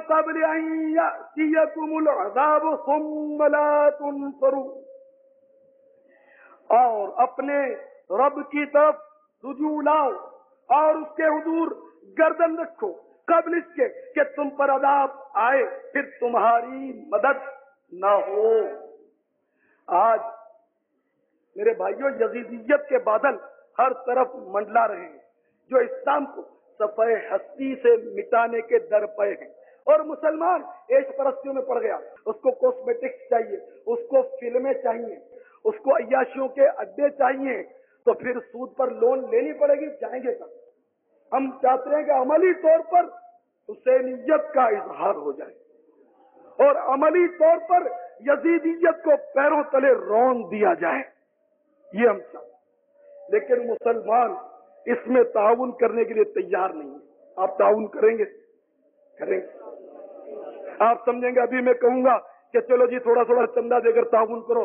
قَبْلِ أَن يَأْتِيَكُمُ الْعَذَابُ ثُمَّ لَا تُنصَرُونَ. اور اپنے رب کی طرف رجوع لاؤ اور اس کے حضور گردن رکھو قبل اس کے کہ تم پر عذاب آئے پھر تمہاری مدد نہ ہو. آج میرے بھائیوں، یزیدیت کے بادل ہر طرف منڈلا رہے ہیں جو اسلام کو صفحہ ہستی سے مٹانے کے در پے ہیں، اور مسلمان عیش پرستیوں میں پڑ گیا. اس کو کاسمیٹکس چاہیے، اس کو فلمیں چاہیے، اس کو عیاشیوں کے اڈے چاہیے، تو پھر سود پر لون لینی پڑے گی، جائیں گے کہاں؟ ہم چاہتے ہیں کہ عملی طور پر حسینیت کا اظہار ہو جائے اور عملی طور پر یزیدیت کو پیروں تلے رون دیا جائے، یہ ہم چاہتے ہیں. لیکن مسلمان اس میں تعاون کرنے کے لیے تیار نہیں ہے. آپ تعاون کریں گے؟ کریں گے. آپ سمجھیں گے ابھی میں کہوں گا کہ چلو جی تھوڑا تھوڑا چندہ دے کر تعاون کرو،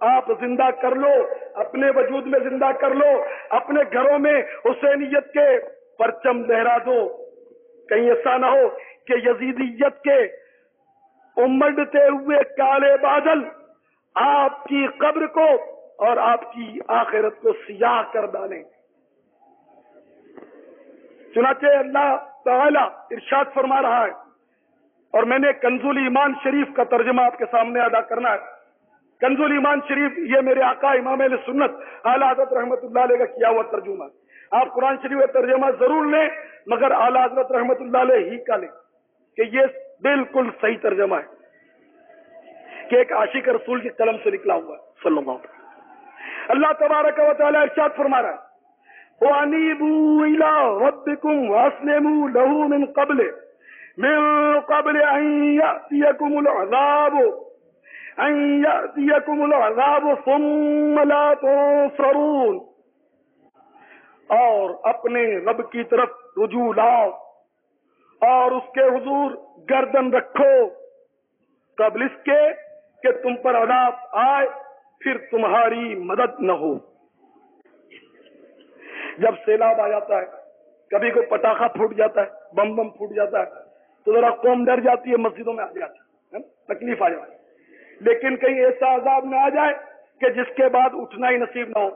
آپ زندہ کر لو، اپنے وجود میں زندہ کر لو، اپنے گھروں میں حسینیت کے پرچم لہرا دو. کہیں ایسا نہ ہو کہ یزیدیت کے امڑتے ہوئے کالے بادل آپ کی قبر کو اور آپ کی آخرت کو سیاہ کر ڈالیں. چنانچہ اللہ تعالی ارشاد فرما رہا ہے، اور میں نے کنز الایمان شریف کا ترجمہ آپ کے سامنے ادا کرنا ہے. کنز الایمان شریف یہ میرے آقا امام اہل سنت اعلیٰ حضرت رحمت اللہ علیہ کا کیا ہوا ترجمہ. آپ قرآن شریف کا ترجمہ ضرور لیں، مگر اعلیٰ حضرت رحمت اللہ علیہ ہی کا لیں، کہ یہ بالکل صحیح ترجمہ ہے کہ ایک عاشق رسول کی قلم سے نکلا ہوا ہے صلی اللہ علیہ وسلم. اللہ تبارک و تعالی ارشاد فرما رہا ہے، وَأَنِيبُوا إِلَىٰ رَبِّكُمْ وَأَسْلِمُوا لَهُ مِن قَبْلِ أَن يَأْتِيَكُمُ الْعَذَابُ ثُمَّ لَا تُنصَرُونَ. اور اپنے رب کی طرف رجوع لاؤ اور اس کے حضور گردن رکھو قبل اس کے کہ تم پر عذاب آئے پھر تمہاری مدد نہ ہو. جب سیلاب آ جاتا ہے، کبھی کوئی پٹاخہ پھوٹ جاتا ہے، بم بم پھوٹ جاتا ہے، تو ذرا قوم ڈر جاتی ہے، مسجدوں میں آ جاتی ہے، تکلیف آ جاتی ہے. لیکن کہیں ایسا عذاب نہ آ جائے کہ جس کے بعد اٹھنا ہی نصیب نہ ہو.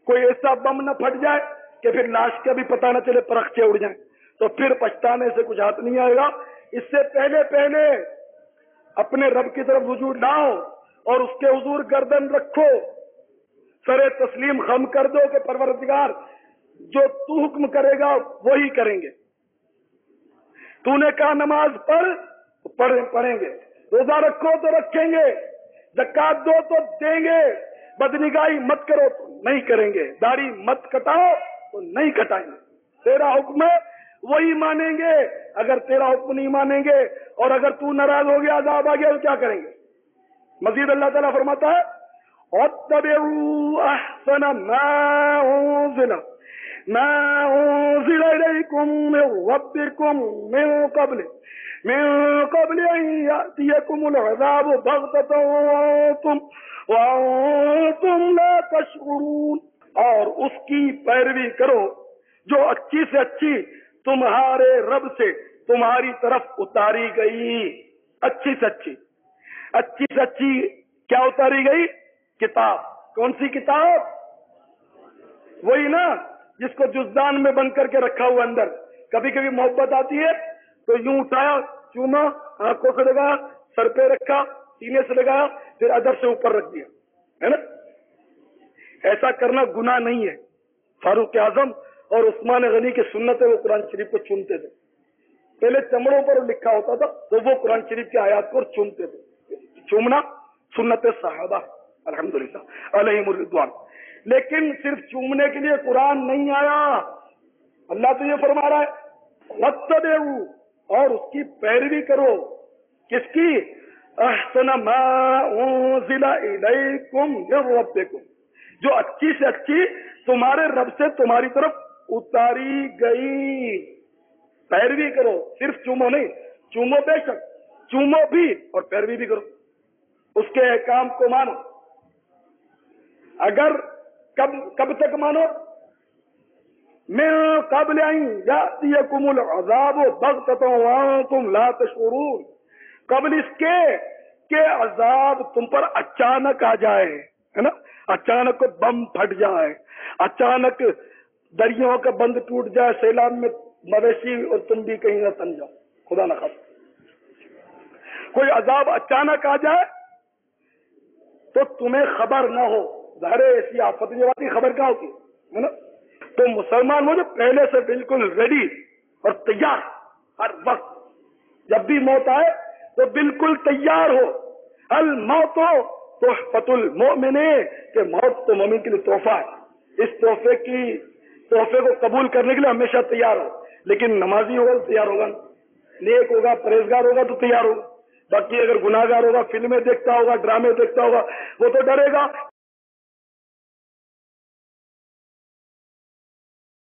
کوئی ایسا بم نہ پھٹ جائے کہ پھر لاش کا بھی پتہ نہ چلے، پرخچے اڑ جائیں، تو پھر پچھتانے سے کچھ ہاتھ نہیں آئے گا. اس سے پہلے اپنے رب کی طرف رجوع لاؤ اور اس کے حضور گردن رکھو، سر تسلیم خم کر دو کہ پروردگار جو تو حکم کرے گا وہی کریں گے. تو نے کہا نماز پڑھیں گے، روزہ رکھو تو رکھیں گے، زکات دو تو دیں گے، بدنگاہی مت کرو تو نہیں کریں گے، داڑھی مت کٹاؤ تو نہیں کٹائیں گے. تیرا حکم ہے وہی مانیں گے. اگر تیرا حکم نہیں مانیں گے اور اگر تو ناراض ہو گیا، عذاب آ گیا، تو کیا کریں گے؟ مزید اللہ تعالیٰ فرماتا ہے، وَاتَّبِعُوا أَحْسَنَ مَا أُنزِلَ إِلَيْكُم مِّن رَّبِّكُم مِّن قَبْلِ أَن يَأْتِيَكُمُ الْعَذَابُ بَغْتَةً وَأَنتُمْ لَا تَشْعُرُونَ. اور اس کی پیروی کرو جو اچھی سے اچھی تمہارے رب سے تمہاری طرف اتاری گئی. اچھی سے اچھی کیا اتاری گئی؟ کتاب. کون سی کتاب؟ وہی نا جس کو جزدان میں بند کر کے رکھا ہوا اندر. کبھی کبھی محبت آتی ہے تو یوں اٹھایا، چوما، آنکھوں سے لگایا، سر پہ رکھا، سینے سے لگایا، پھر ادب سے اوپر رکھ دیا، ہے نا. ایسا کرنا گناہ نہیں ہے. فاروق اعظم اور عثمان غنی کی سنت ہے، وہ قرآن شریف کو چومتے تھے. پہلے چمڑوں پر لکھا ہوتا تھا تو وہ قرآن شریف کی آیات کو چومتے تھے. چومنا سنت صحابہ الحمدللہ علیہم الرضوان. لیکن صرف چومنے کے لیے قرآن نہیں آیا. اللہ تو یہ فرما رہا ہے وَاتَّبِعُوا، اور اس کی پیروی کرو. کس کی؟ احسن ما انزل الیکم من ربکم، جو اچھی سے اچھی تمہارے رب سے تمہاری طرف اتاری گئی. پیروی کرو، صرف چومو نہیں. چومو بے شک، چومو بھی اور پیروی بھی کرو، اس کے احکام کو مانو. اگر کب تک مانو؟ من قبل ان یاتیکم العذاب بغتۃ وانتم لا تشعرون، قبل اس کے کہ عذاب تم پر اچانک آ جائے، ہے نا. اچانک بم پھٹ جائے، اچانک دریاؤں کا بند ٹوٹ جائے، سیلاب میں مویشی اور تم بھی کہیں نہ تن جاؤ، خدا نہ خواستہ کوئی عذاب اچانک آ جائے تو تمہیں خبر نہ ہو. ظاہر ایسی آفت جو آتی خبر کیا ہوتی ہے نا. تو مسلمان ہو جو پہلے سے بالکل ریڈی اور تیار، ہر وقت جب بھی موت آئے تو بالکل تیار ہو. الموت تحفۃ المؤمن، کہ موت تو مومن کے لیے تحفہ ہے. اس تحفے کو قبول کرنے کے لیے ہمیشہ تیار ہو. لیکن نمازی ہوگا تو تیار ہوگا، نیک ہوگا، پرہیزگار ہوگا تو تیار ہوگا. باقی اگر گناہگار ہوگا، فلمیں دیکھتا ہوگا، ڈرامے دیکھتا ہوگا، وہ تو ڈرے گا.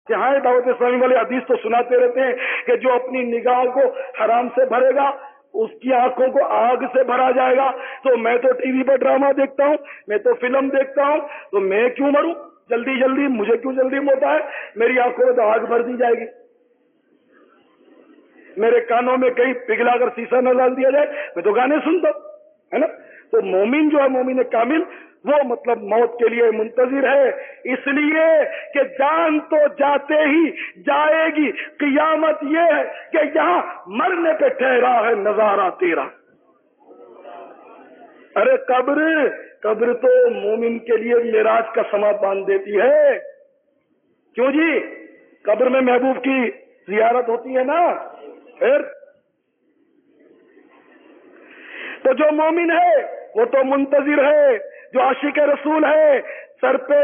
یہاں دعوت اسلامی والے حدیث تو سناتے رہتے ہیں کہ جو اپنی نگاہوں کو حرام سے بھرے گا اس کی آنکھوں کو آگ سے بھرا جائے گا. تو میں تو ٹی وی پر ڈرامہ دیکھتا ہوں, میں تو فلم دیکھتا ہوں, تو میں کیوں مروں جلدی جلدی؟ مجھے کیوں جلدی ہوتا ہے؟ میری آنکھوں میں تو آگ بھر دی جائے گی. میرے کانوں میں کہیں پگھلا کر سیسا نہ ڈال دیا جائے, میں تو گانے سنتا ہوں, ہے نا. تو مومن جو ہے, مومن کامل, وہ مطلب موت کے لیے منتظر ہے, اس لیے کہ جان تو جاتے ہی جائے گی. قیامت یہ ہے کہ یہاں مرنے پہ ٹھہرا ہے نظارہ تیرا. ارے قبر تو مومن کے لیے معراج کا سما باندھ دیتی ہے. کیوں جی؟ قبر میں محبوب کی زیارت ہوتی ہے نا. پھر تو جو مومن ہے وہ تو منتظر ہے, جو عاشق رسول ہے, سر پہ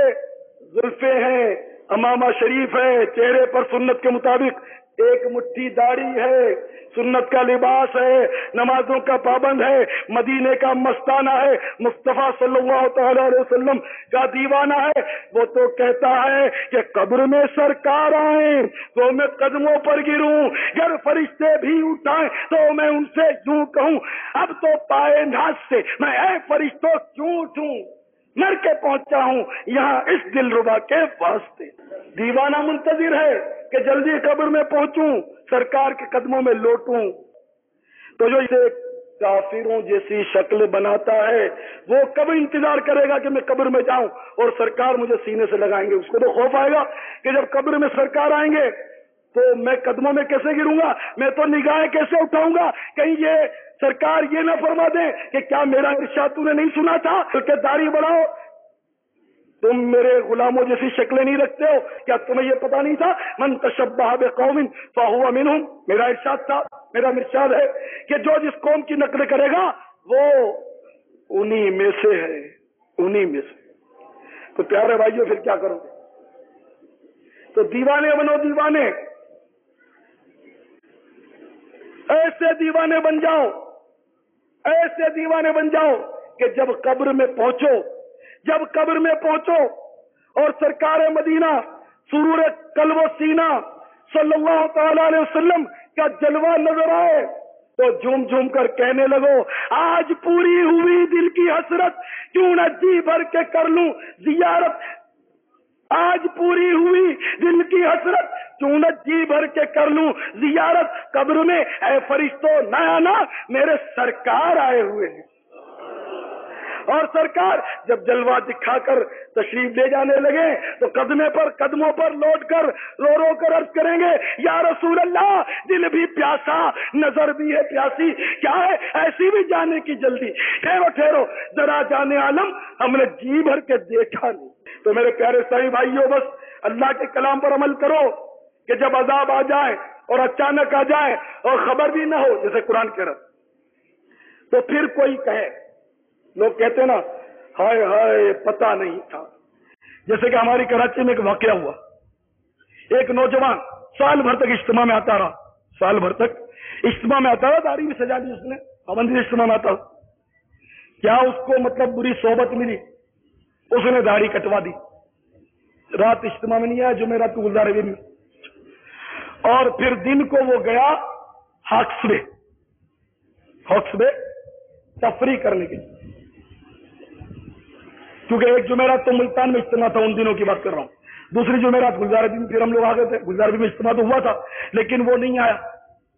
زلفیں ہیں, امامہ شریف ہے, چہرے پر سنت کے مطابق ایک مٹھی داڑھی ہے, سنت کا لباس ہے, نمازوں کا پابند ہے, مدینے کا مستانہ ہے, مصطفیٰ صلی اللہ تعالی علیہ وسلم کا دیوانہ ہے. وہ تو کہتا ہے کہ قبر میں سرکار آئیں تو میں قدموں پر گروں, گر فرشتے بھی اٹھائیں تو میں ان سے یوں کہوں, اب تو پائے ناز سے میں اے فرشتوں کیوں اٹھوں, مر کے پہنچا ہوں یہاں اس دل ربا کے واسطے. دیوانہ منتظر ہے کہ جلدی قبر میں پہنچوں, سرکار کے قدموں میں لوٹوں. تو جو اسے کافروں جیسی شکل بناتا ہے وہ کب انتظار کرے گا کہ میں قبر میں جاؤں اور سرکار مجھے سینے سے لگائیں گے؟ اس کو تو خوف آئے گا کہ جب قبر میں سرکار آئیں گے تو میں قدموں میں کیسے گروں گا, میں تو نگاہیں کیسے اٹھاؤں گا, کہیں یہ سرکار یہ نہ فرما دیں کہ کیا میرا ارشاد تو نے نہیں سنا تھا کہ داڑھی بڑھاؤ, تم میرے غلاموں جیسی شکلیں نہیں رکھتے ہو, کیا تمہیں یہ پتا نہیں تھا من تشبہ بقوم فہو منہم؟ میرا ارشاد تھا, میرا ارشاد ہے کہ جو جس قوم کی نقل کرے گا وہ انہی میں سے ہے, انہی میں سے. تو پیارے بھائیوں پھر کیا کرو گے؟ تو دیوانے بنو, دیوانے, ایسے دیوانے بن جاؤ, ایسے دیوانے بن جاؤ کہ جب قبر میں پہنچو, جب قبر میں پہنچو اور سرکار مدینہ سرور قلب و سینہ صلی اللہ تعالی علیہ وسلم کا جلوہ نظر آئے تو جھوم جھوم کر کہنے لگو, آج پوری ہوئی دل کی حسرت, کیوں نہ جی بھر کے کر لوں زیارت. آج پوری ہوئی دل کی حسرت, کیوں نہ جی بھر کے کر لوں زیارت. قبر میں اے فرشتوں نہ آنا, میرے سرکار آئے ہوئے ہیں. اور سرکار جب جلوہ دکھا کر تشریف لے جانے لگے تو قدموں پر لوٹ کر رو رو کر عرض کریں گے, یا رسول اللہ دل بھی پیاسا, نظر بھی ہے پیاسی, کیا ہے ایسی بھی جانے کی جلدی؟ ٹھہرو ٹھہرو ذرا جانے عالم, ہم نے جی بھر کے دیکھا نہیں. تو میرے پیارے ساری بھائیوں, بس اللہ کے کلام پر عمل کرو کہ جب عذاب آ جائے اور اچانک آ جائے اور خبر بھی نہ ہو, جیسے قرآن کہہ رہا, تو پھر کوئی کہے, لوگ کہتے ہیں نا ہائے ہائے پتہ نہیں تھا. جیسے کہ ہماری کراچی میں ایک واقعہ ہوا, ایک نوجوان سال بھر تک اجتماع میں آتا رہا, سال بھر تک اجتماع میں آتا رہا, داڑھی بھی سجا دی اس نے, پابندی اجتماع میں آتا. کیا اس کو مطلب بری صحبت ملی, اس نے داڑھی کٹوا دی, رات اجتماع میں نہیں آیا, جمعرات کو گزارے بھی نہیں. اور پھر دن کو وہ گیا ہاکس بے تفریح کرنے کے لیے, کیونکہ ایک جمعرات تو ملتان میں اجتماع تھا, ان دنوں کی بات کر رہا ہوں. دوسری جمعرات گلزار دن پھر ہم لوگ آ گئے تھے, گلزار بھی اجتماع تو ہوا تھا لیکن وہ نہیں آیا.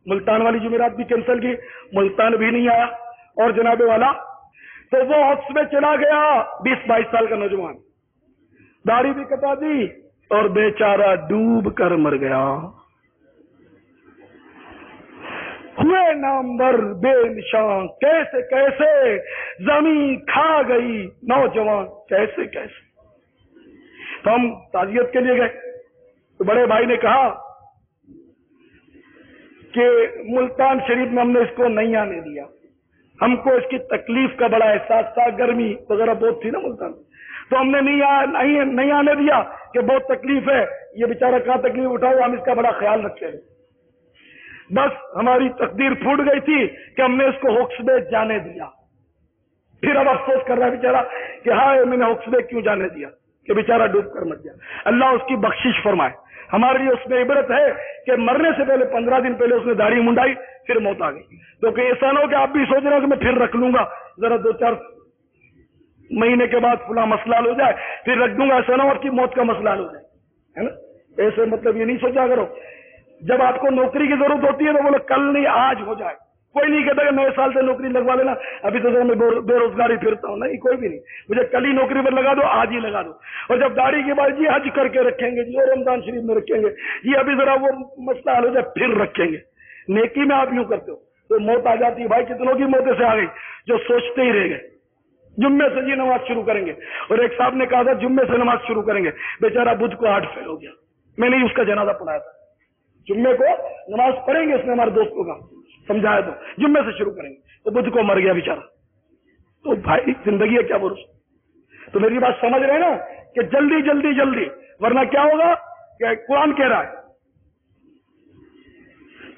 ملتان والی جمعرات بھی کینسل کی, ملتان بھی نہیں آیا. اور جناب والا تو وہ ہاکس میں چلا گیا, 20-22 سال کا نوجوان, داڑھی بھی کٹا دی اور بیچارہ ڈوب کر مر گیا. ہوئے نامور بے نشان, کیسے کیسے زمین کھا گئی نوجوان, کیسے کیسے. تو ہم تعزیت کے لیے گئے تو بڑے بھائی نے کہا کہ ملتان شریف میں ہم نے اس کو نہیں آنے دیا, ہم کو اس کی تکلیف کا بڑا احساس تھا, گرمی وغیرہ بہت تھی نا ملتان, تو ہم نے نہیں آنے دیا کہ بہت تکلیف ہے, یہ بیچارہ کہاں تکلیف اٹھاؤ, ہم اس کا بڑا خیال رکھتے ہیں. بس ہماری تقدیر پھوٹ گئی تھی کہ ہم نے اس کو ہاکس بے جانے دیا. پھر اب افسوس کر رہا ہے بیچارہ کہ ہائے میں نے ہاکس بے کیوں جانے دیا. کہ بیچارہ ڈوب کر مر گیا، اللہ اس کی بخشش فرمائے۔ ہمارے لیے اس میں عبرت ہے کہ مرنے سے پہلے 15 دن پہلے اس نے داڑھی منڈائی، پھر موت آ گئی۔ تو کہ ایسا نہ ہو کہ آپ بھی سوچ رہے ہو کہ میں پھر رکھ لوں گا، ذرا 2-4 مہینے کے بعد فلاں مسئلہ حل ہو جائے پھر رکھ دوں گا، ایسا نہ ہو آپ کی موت کا مسئلہ حل ہو جائے، ہے نا؟ ایسے مطلب یہ نہیں سوچا کرو۔ جب آپ کو نوکری کی ضرورت ہوتی ہے تو بولو کل نہیں آج ہو جائے۔ کوئی نہیں کہتا کہ نئے سال سے نوکری لگوا لینا، ابھی تو میں بے روزگاری پھرتا ہوں، نہیں، کوئی بھی نہیں، مجھے کل ہی نوکری پر لگا دو، آج ہی لگا دو۔ اور جب داڑھی کے بعد جی حج کر کے رکھیں گے جی، اور رمضان شریف میں رکھیں گے جی، ابھی ذرا وہ مسئلہ حل ہو جائے پھر رکھیں گے۔ نیکی میں آپ یوں کرتے ہو تو موت آ جاتی ہے۔ بھائی کتنوں کی موتیں سے آ گئی جو سوچتے ہی رہ گئے، جمعے سے جی نماز شروع کریں گے، اور ایک صاحب نے کہا تھا جمعے سے نماز شروع کریں گے، بیچارہ بدھ کو ہارٹ فیل ہو گیا، میں نے اس کا جنازہ پڑھایا تھا۔ جمعے کو نماز پڑھیں گے، اس نے ہمارے دوست کو کہا، سمجھایا تو جمعے سے شروع کریں گے، تو بدھ کو مر گیا بیچارہ۔ تو بھائی زندگی ہے کیا بھروسہ؟ تو میری بات سمجھ رہے نا کہ جلدی جلدی جلدی، ورنہ کیا ہوگا کہ قرآن کہہ رہا ہے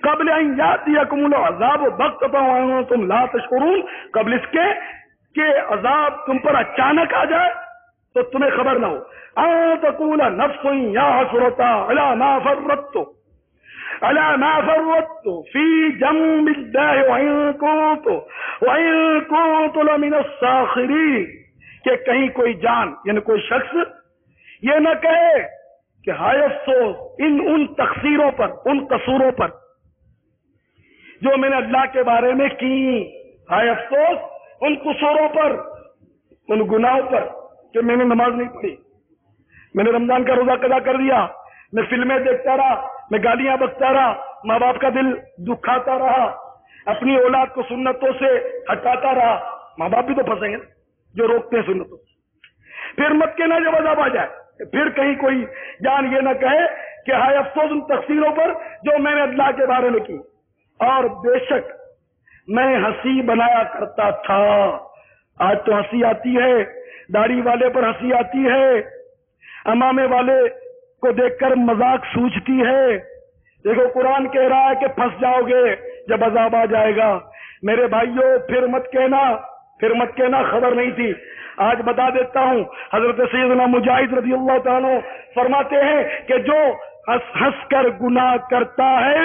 قبل ان یاتیکم العذاب بغتۃ وانتم لا تشعرون، قبل اس کے کہ عذاب تم پر اچانک آ جائے تو تمہیں خبر نہ ہو۔ ان تقول نفس یا حسرتا علی ما فرطت فی جنب اللہ وان کنت لمن الساخرین، کہ کہیں کوئی جان یعنی کوئی شخص یہ نہ کہے کہ ہائے افسوس ان تقصیروں پر، ان قصوروں پر جو میں نے اللہ کے بارے میں کی، ہائے افسوس ان قصوروں پر، ان گناہوں پر کہ میں نے نماز نہیں پڑھی، میں نے رمضان کا روزہ قضا کر دیا، میں فلمیں دیکھتا رہا، میں گالیاں بکتا رہا، ماں باپ کا دل دکھاتا رہا، اپنی اولاد کو سنتوں سے ہٹاتا رہا۔ ماں باپ بھی تو پھنسیں گے جو روکتے ہیں سنتوں سے۔ پھر مت کہنا جب عذاب آ جائے، پھر کہیں کوئی جان یہ نہ کہے کہ ہائے افسوس ان تقصیروں پر جو میں نے اللہ کے بارے میں کی، اور بے شک میں ہنسی بنایا کرتا تھا۔ آج تو ہنسی آتی ہے، داڑھی والے پر ہنسی آتی ہے، امامے والے کو دیکھ کر مذاق سوچتی ہے۔ دیکھو قرآن کہہ رہا ہے کہ پھنس جاؤ گے جب عذاب آ جائے گا۔ میرے بھائیوں پھر مت کہنا خبر نہیں تھی۔ آج بتا دیتا ہوں، حضرت سیدنا مجاہد رضی اللہ تعالیٰ فرماتے ہیں کہ جو ہنس کر گناہ کرتا ہے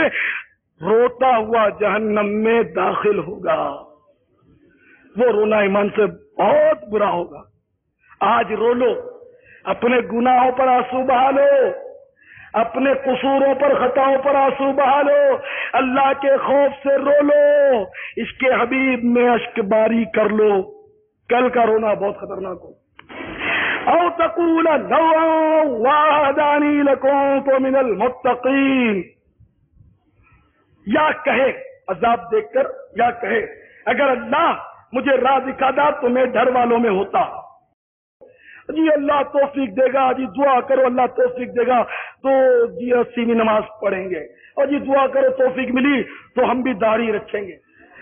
روتا ہوا جہنم میں داخل ہوگا، وہ رونا ایمان سے بہت برا ہوگا۔ آج رو لو، اپنے گناہوں پر آنسو بہا لو، اپنے قصوروں پر خطاؤں پر آنسو بہا لو، اللہ کے خوف سے رو لو، اس کے حبیب میں اشک باری کر لو، کل کا رونا بہت خطرناک ہو۔ او تقول لو وعدانی لکنت من المتقین، یا کہے عذاب دیکھ کر، یا کہے اگر اللہ مجھے راہ دکھاتا تو میں ڈر والوں میں ہوتا۔ جی اللہ توفیق دے گا، جی دعا کرو اللہ توفیق دے گا تو جی 80ویں نماز پڑھیں گے، اور جی دعا کرو توفیق ملی تو ہم بھی داڑھی رکھیں گے،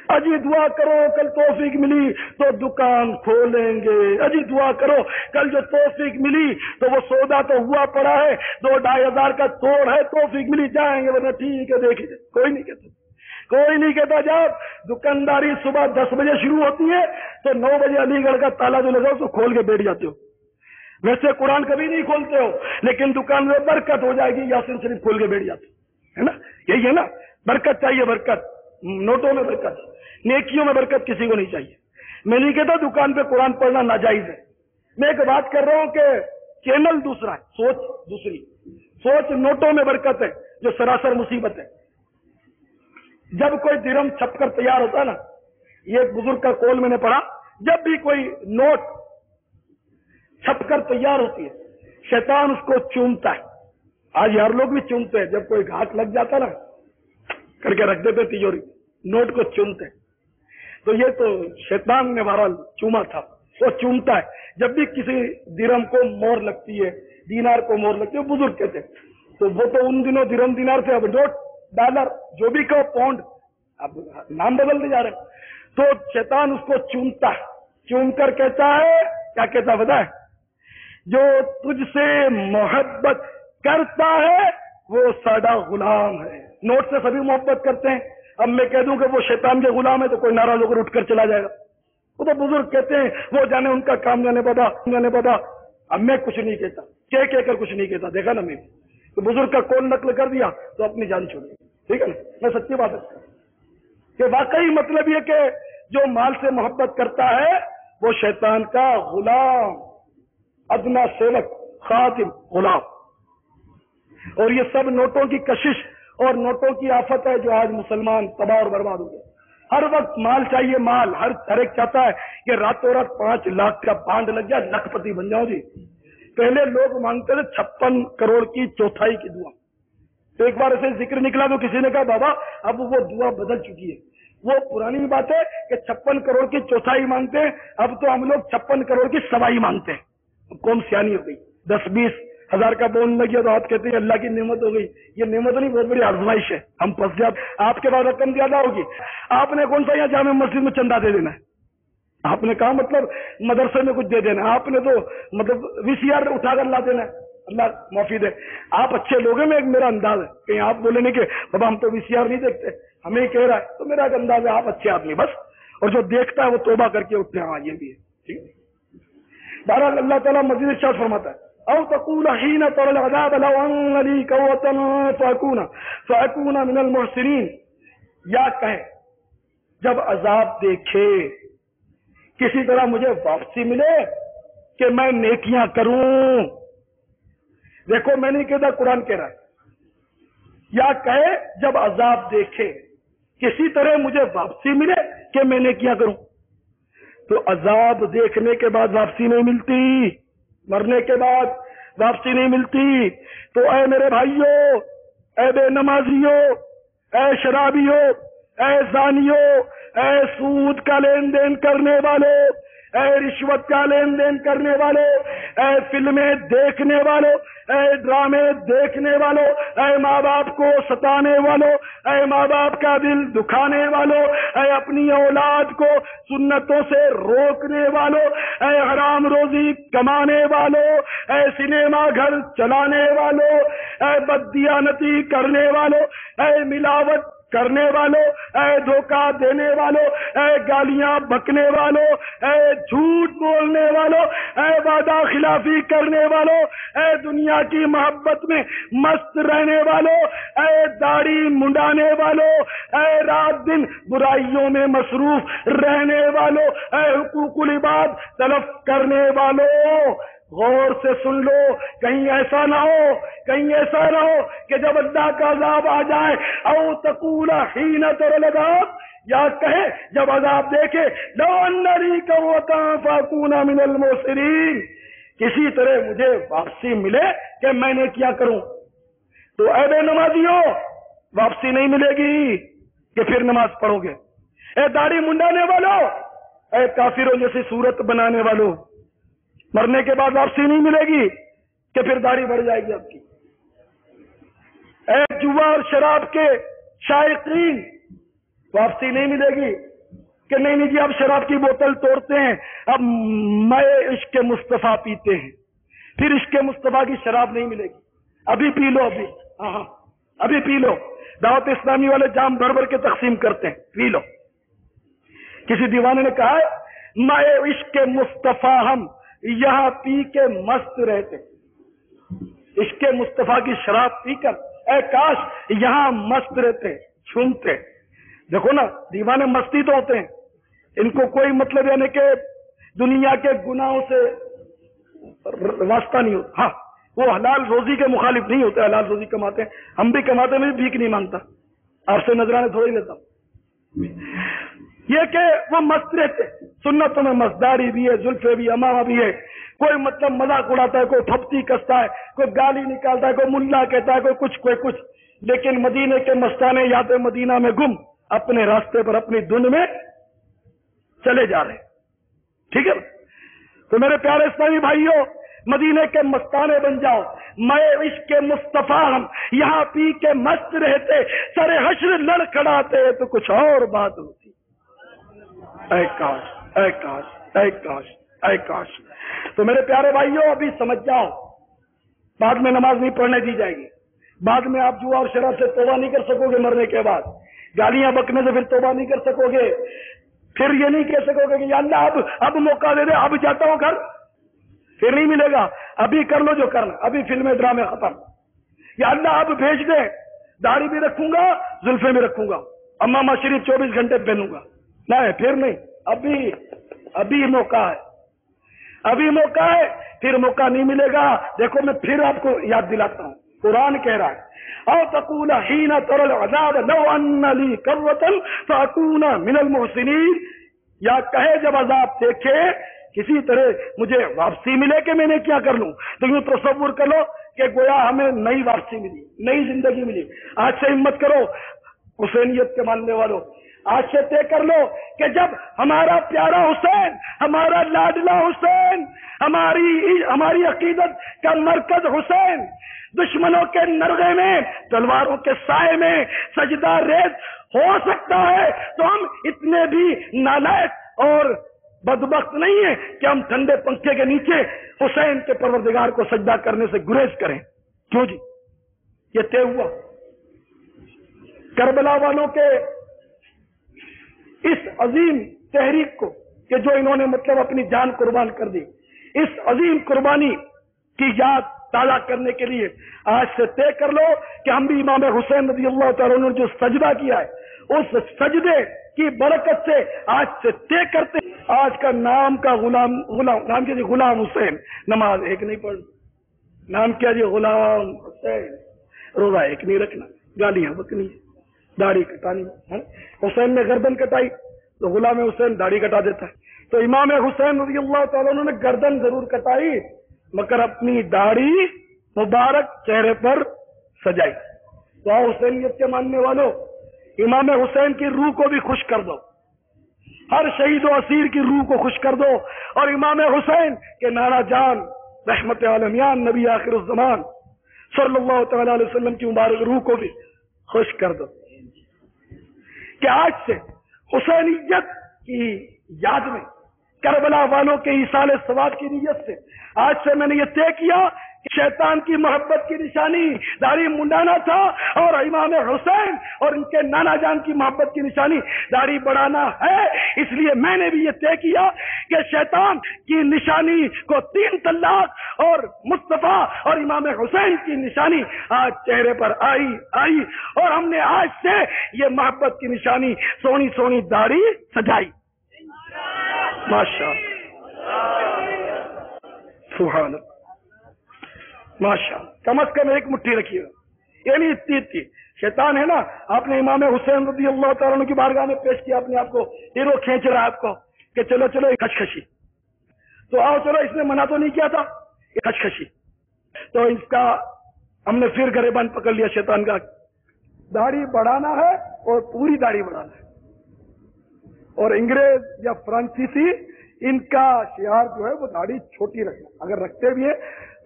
اجی دعا کرو کل توفیق ملی تو دکان کھولیں گے، اجی دعا کرو کل جو توفیق ملی تو وہ سودا تو ہوا پڑا ہے 2-2.5 ہزار کا توڑ ہے، توفیق ملی جائیں گے، ورنہ ٹھیک ہے دیکھیے، کوئی نہیں کہتا جب دکانداری صبح 10 بجے شروع ہوتی ہے تو 9 بجے علی گڑھ کا تالا جو لگا اس کو کھول کے بیٹھ جاتے ہو۔ ویسے قرآن کبھی نہیں کھولتے ہو، لیکن دکان میں برکت ہو جائے گی یاسین شریف کھول کے بیٹھ جاتے ہے نا، یہی ہے نا، برکت چاہیے، برکت نوٹوں میں برکت، نیکیوں میں برکت کسی کو نہیں چاہیے۔ میں نہیں کہتا دکان پہ قرآن پڑھنا ناجائز ہے، میں ایک بات کر رہا ہوں کہ چینل دوسرا ہے، سوچ دوسری، سوچ نوٹوں میں برکت ہے جو سراسر مصیبت ہے۔ جب کوئی درہم چھپ کر تیار ہوتا ہے نا، یہ ایک بزرگ کا قول میں نے پڑھا، جب بھی کوئی نوٹ چھپ کر تیار ہوتی ہے شیطان اس کو چومتا ہے۔ آج ہر لوگ بھی چومتے ہیں، جب کوئی گھاٹ لگ جاتا نا کر کے رکھ دیتے تیجوری، نوٹ کو چومتے ہیں، تو یہ تو شیطان نے بہرحال چوما تھا، وہ چومتا ہے جب بھی کسی درہم کو مور لگتی ہے، دینار کو مور لگتی ہے، بزرگ کہتے ہیں، تو وہ تو ان دنوں درہم دینار سے اب نوٹ ڈالر جو بھی کہو پاؤنڈ، اب نام بدلتے جا رہے ہیں، تو شیطان اس کو چومتا ہے، چوم کر کہتا ہے، کیا کہتا پتہ ہے، جو تجھ سے محبت کرتا ہے وہ ساڈا غلام ہے۔ نوٹ سے سبھی محبت کرتے ہیں، اب میں کہہ دوں کہ وہ شیطان کے غلام ہے تو کوئی ناراض ہو کر اٹھ کر چلا جائے گا، وہ تو بزرگ کہتے ہیں وہ جانے ان کا کام جانے پتا، اب میں کچھ نہیں کہتا، کہہ کر کچھ نہیں کہتا، دیکھا نا میں تو بزرگ کا کون نقل کر دیا تو اپنی جان چھوڑی، ٹھیک ہے نا، میں سچی بات ہے کہ واقعی مطلب یہ کہ جو مال سے محبت کرتا ہے وہ شیطان کا غلام، ادنا سیوک، خاتم غلام۔ اور یہ سب نوٹوں کی کشش اور نوٹوں کی آفت ہے جو آج مسلمان تباہ اور برباد ہو گئے۔ ہر وقت مال چاہیے، مال، ہر ایک چاہتا ہے کہ راتوں رات 5 لاکھ کا بانڈ لگ جائے، لاکھ پتی بن جاؤ جی۔ پہلے لوگ مانگتے تھے 56 کروڑ کی چوتھائی کی دعا، تو ایک بار ایسے ذکر نکلا تو کسی نے کہا بابا اب وہ دعا بدل چکی ہے، وہ پرانی بات ہے کہ 56 کروڑ کی چوتھائی مانگتے ہیں، اب تو ہم لوگ 56 کروڑ کی سوائی مانگتے ہیں۔ قوم سیانی ہو گئی، 10-20 ہزار کا بون لگ گیا تو آپ کہتے ہیں اللہ کی نعمت ہو گئی۔ یہ نعمت نہیں، بہت بڑی آزمائش ہے، ہم پھنس جاتے۔ آپ کے پاس رقم زیادہ ہوگی، آپ نے کون سا یہاں جامع مسجد میں چندہ دے دینا ہے، آپ نے کہا مطلب مدرسے میں کچھ دے دینا، آپ نے تو مطلب VCR اٹھا کر لا دینا ہے، اللہ معافی دے۔ آپ اچھے لوگ ہیں، میں ایک میرا انداز ہے، کہیں آپ بولے نہیں کہ بابا ہم تو VCR نہیں دیکھتے، ہمیں ہی کہہ رہا ہے، تو میرا ایک انداز ہے، آپ اچھے آدمی بس، اور جو دیکھتا ہے وہ توبہ کر کے اٹھتے ہیں، ہاں یہ بھی ہے، ٹھیک ہے۔ بہرحال اللہ تعالیٰ مزید ارشاد فرماتا ہے او تقول حين ترى العذاب لو ان لي قوة فاكون من المحسنين، یا کہے جب عذاب دیکھے کسی طرح مجھے واپسی ملے کہ میں نیکیاں کروں۔ دیکھو میں نہیں کہتا، قرآن کہہ رہا ہے، یا کہے جب عذاب دیکھے کسی طرح مجھے واپسی ملے کہ میں نیکیاں کروں۔ تو عذاب دیکھنے کے بعد واپسی نہیں ملتی، مرنے کے بعد واپسی نہیں ملتی۔ تو اے میرے بھائیوں، اے بے نمازیوں، اے شرابیوں، اے زانیوں، اے سود کا لین دین کرنے والے، اے رشوت کا لین دین کرنے والے، اے فلمیں دیکھنے والوں، اے ڈرامے دیکھنے والوں، اے ماں باپ کو ستانے والوں، اے ماں باپ کا دل دکھانے والوں، اے اپنی اولاد کو سنتوں سے روکنے والوں، اے حرام روزی کمانے والوں، اے سنیما گھر چلانے والوں، اے بددیانتی کرنے والوں، اے ملاوٹ کرنے والوں، اے دھوکہ دینے والوں، اے گالیاں بکنے والوں، اے جھوٹ بولنے والوں، اے وعدہ خلافی کرنے والوں، اے دنیا کی محبت میں مست رہنے والوں، اے داڑھی منڈانے والوں، اے رات دن برائیوں میں مصروف رہنے والوں، اے حقوق العباد تلف کرنے والوں، غور سے سن لو، کہیں ایسا نہ ہو، کہیں ایسا نہ ہو کہ جب اللہ کا عذاب آ جائے او تقول حین تر العذاب، یا کہے جب عذاب دیکھے لو ان لی قوۃ فاکون من المحسنین، کسی طرح مجھے واپسی ملے کہ میں نے کیا کروں۔ تو اے بے نمازیوں، واپسی نہیں ملے گی کہ پھر نماز پڑھو گے۔ اے داڑھی منڈانے والوں، اے کافروں جیسی صورت بنانے والوں، مرنے کے بعد واپسی نہیں ملے گی کہ پھر داڑھی بڑھ جائے گی آپ کی۔ اے جوا اور شراب کے شائقین، واپسی نہیں ملے گی کہ نہیں جی اب شراب کی بوتل توڑتے ہیں، اب میں عشق مصطفیٰ پیتے ہیں، پھر عشق مصطفیٰ کی شراب نہیں ملے گی، ابھی پی لو، ابھی ہاں ابھی پی لو، دعوت اسلامی والے جام بھر بھر کے تقسیم کرتے ہیں، پی لو۔ کسی دیوانے نے کہا ہے میں عشق مصطفیٰ ہم یہاں پی کے مست رہتے، عشق مصطفیٰ کی شراب پی کر اے کاش یہاں مست رہتے، جھومتے۔ دیکھو نا دیوانے مستی تو ہوتے ہیں، ان کو کوئی مطلب یعنی کہ دنیا کے گناہوں سے واسطہ نہیں ہوتا۔ ہاں وہ حلال روزی کے مخالف نہیں ہوتے، حلال روزی کماتے ہیں، ہم بھی کماتے، میں بھی بھیک نہیں مانگتا، آپ سے نذرانے تھوڑی لیتا ہوں۔ یہ کہ وہ مست رہتے، سنتوں میں مزداری بھی ہے، زلفے بھی، امامہ بھی ہے، کوئی مطلب مذاق اڑاتا ہے، کوئی تھپتی کستا ہے، کوئی گالی نکالتا ہے، کوئی ملا کہتا ہے، کوئی کچھ، لیکن مدینے کے مستانے یاد مدینہ میں گم، اپنے راستے پر اپنی دھن میں چلے جا رہے، ٹھیک ہے۔ تو میرے پیارے اسلامی بھائیوں، مدینے کے مستانے بن جاؤ، میں عشق مصطفیٰ ہم یہاں پی کے مست رہتے، سر حشر لڑ کھڑاتے تو کچھ اور بات ہوتی۔ اے کاش، اے کاش، اے کاش، اے کاش۔ تو میرے پیارے بھائیوں ابھی سمجھ جاؤ، بعد میں نماز نہیں پڑھنے دی جائے گی، بعد میں آپ جوا اور شراب سے توبہ نہیں کر سکو گے، مرنے کے بعد گالیاں بکنے سے پھر توبہ نہیں کر سکو گے، پھر یہ نہیں کہہ سکو گے کہ یا اللہ اب موقع دے دے، اب جاتا ہوں گھر، پھر نہیں ملے گا. ابھی کر لو جو کرنا, ابھی فلمیں ڈرامے ختم. یا اللہ اب بھیج دے, داڑھی بھی رکھوں گا, زلفیں بھی رکھوں گا, امامہ شریف 24 گھنٹے پہنوں گا. نہیں, پھر نہیں, ابھی موقع ہے, ابھی موقع ہے, پھر موقع نہیں ملے گا. دیکھو میں پھر آپ کو یاد دلاتا ہوں, قرآن کہہ رہا ہے او تقول حين ترى العذاب لو ان لي كرة فاكون من المحسنين. یا کہے جب عذاب دیکھے کسی طرح مجھے واپسی ملے کہ میں نے کیا کر لوں. تو یوں تصور کر لو کہ گویا ہمیں نئی واپسی ملی, نئی زندگی ملی. آج سے ہمت کرو حسینیت کے ماننے والوں, آج سے طے کر لو کہ جب ہمارا پیارا حسین, ہمارا لاڈلا حسین, ہماری عقیدت کا مرکز حسین دشمنوں کے نرغے میں, تلواروں کے سائے میں سجدہ ریز ہو سکتا ہے, تو ہم اتنے بھی نالائق اور بدبخت نہیں ہیں کہ ہم ٹھنڈے پنکھے کے نیچے حسین کے پروردگار کو سجدہ کرنے سے گریز کریں. کیوں جی؟ یہ طے ہوا کربلا والوں کے اس عظیم تحریک کو کہ جو انہوں نے مطلب اپنی جان قربان کر دی, اس عظیم قربانی کی یاد تازہ کرنے کے لیے آج سے طے کر لو کہ ہم بھی امام حسین رضی اللہ تعالیٰ عنہ نے جو سجدہ کیا ہے اس سجدے کی برکت سے آج سے طے کرتے ہیں. آج کا نام کا نام کیا جی؟ غلام حسین. نماز ایک نہیں پڑھنا, نام کیا جی؟ غلام حسین. روزہ ایک نہیں رکھنا, گالیاں بکنی, داڑھی کٹانی. حسین نے گردن کٹائی تو غلام حسین داڑھی کٹا دیتا ہے. تو امام حسین رضی اللہ تعالیٰ عنہ نے گردن ضرور کٹائی مگر اپنی داڑھی مبارک چہرے پر سجائی. تو حسینیت کے ماننے والوں, امام حسین کی روح کو بھی خوش کر دو, ہر شہید و اسیر کی روح کو خوش کر دو, اور امام حسین کے نانا جان رحمت عالمیان نبی آخر الزمان صلی اللہ تعالی علیہ وسلم کی مبارک روح کو بھی خوش کر دو کہ آج سے حسینیت کی یاد میں, کربلا والوں کے ایصال ثواب کی نیت سے آج سے میں نے یہ طے کیا کہ شیطان کی محبت کی نشانی داڑھی منڈانا تھا, اور امام حسین اور ان کے نانا جان کی محبت کی نشانی داڑھی بڑھانا ہے. اس لیے میں نے بھی یہ طے کیا کہ شیطان کی نشانی کو 3 طلاق اور مصطفیٰ اور امام حسین کی نشانی آج چہرے پر آئی, اور ہم نے آج سے یہ محبت کی نشانی سونی سونی داڑھی سجائی. ماشاء سبحان اللہ, ماشاء اللہ. کم از کم ایک مٹھی رکھیے گا, یعنی اتنی. شیطان ہے نا, آپ نے امام حسین رضی اللہ تعالیٰ عنہ کی بارگاہ میں پیش کیا اپنے آپ کو, ہیرو کھینچ رہا ہے آپ کو کہ چلو کشکشی, تو آؤ چلو, اس نے منع تو نہیں کیا تھا کشکشی. تو اس کا ہم نے پھر گریبان پکڑ لیا شیطان کا, داڑھی بڑھانا ہے اور پوری داڑھی بڑھانا ہے. اور انگریز یا فرانسیسی ان کا شعار جو ہے وہ داڑھی چھوٹی رکھنا, اگر رکھتے بھی ہیں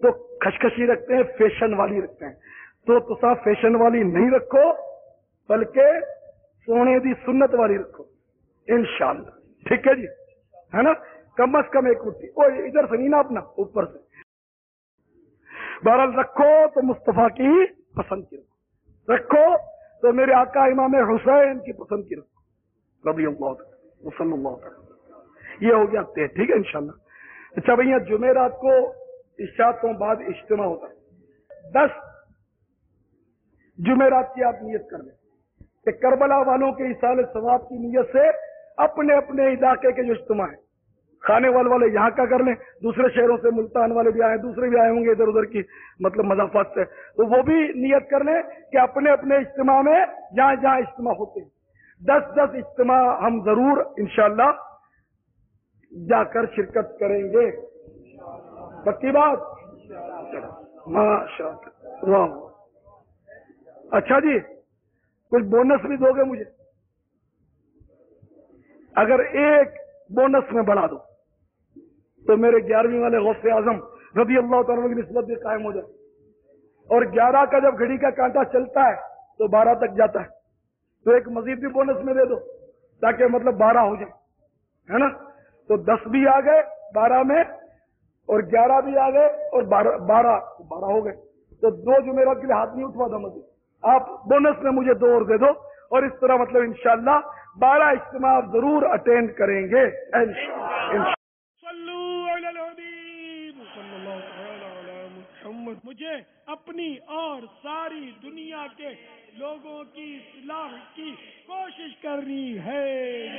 تو کشکشی رکھتے ہیں, فیشن والی رکھتے ہیں. تو تصا فیشن والی نہیں رکھو بلکہ سونے دی سنت والی رکھو انشاءاللہ. ٹھیک ہے جی, ہے نا, کم از کم ایک مٹھی. اور ادھر سے نہیں نا, اپنا اوپر سے. بہرحال رکھو تو مصطفیٰ کی پسند کی رکھو, تو میرے آقا امام حسین کی پسند کی رکھو رضی اللہ صلی اللہ تعالی. یہ ہو گیا طے, ٹھیک ہے انشاءاللہ. اچھا بھیا, جمعرات کو عشاء بعد اجتماع ہوتا ہے. 10 جمعرات کی آپ نیت کر لیں کہ کربلا والوں کے ایصال ثواب کی نیت سے اپنے اپنے علاقے کے جو اجتماع ہیں, کھانے والے یہاں کا کر لیں, دوسرے شہروں سے ملتان والے بھی آئے, دوسرے بھی آئے ہوں گے ادھر ادھر کی مطلب مضافات سے, تو وہ بھی نیت کر لیں کہ اپنے اپنے اجتماع میں جہاں جہاں اجتماع ہوتے ہیں 10 اجتماع ہم ضرور انشاءاللہ جا کر شرکت کریں گے. پکی بات؟ ماشاء اللہ. اچھا جی, کچھ بونس بھی دو گے مجھے؟ اگر ایک بونس میں بڑھا دو تو میرے 11ویں والے غوث اعظم رضی اللہ تعالیٰ کی نسبت بھی قائم ہو جائے. اور 11 کا جب گھڑی کا کانٹا چلتا ہے تو 12 تک جاتا ہے, تو ایک مزید بھی بونس میں دے دو تاکہ مطلب 12 ہو جائے, ہے نا. تو 10 بھی آ گئے 12 میں, اور 11 بھی آ گئے, اور 12 ہو گئے. تو 2 جمعرات کے لیے ہاتھ نہیں اٹھوا تھا مجھے, آپ بونس میں مجھے 2 اور دے دو, اور اس طرح مطلب انشاءاللہ 12 اجتماع آپ ضرور اٹینڈ کریں گے انشاءاللہ. مجھے اپنی اور ساری دنیا کے لوگوں کی اصلاح کی کوشش کرنی ہے.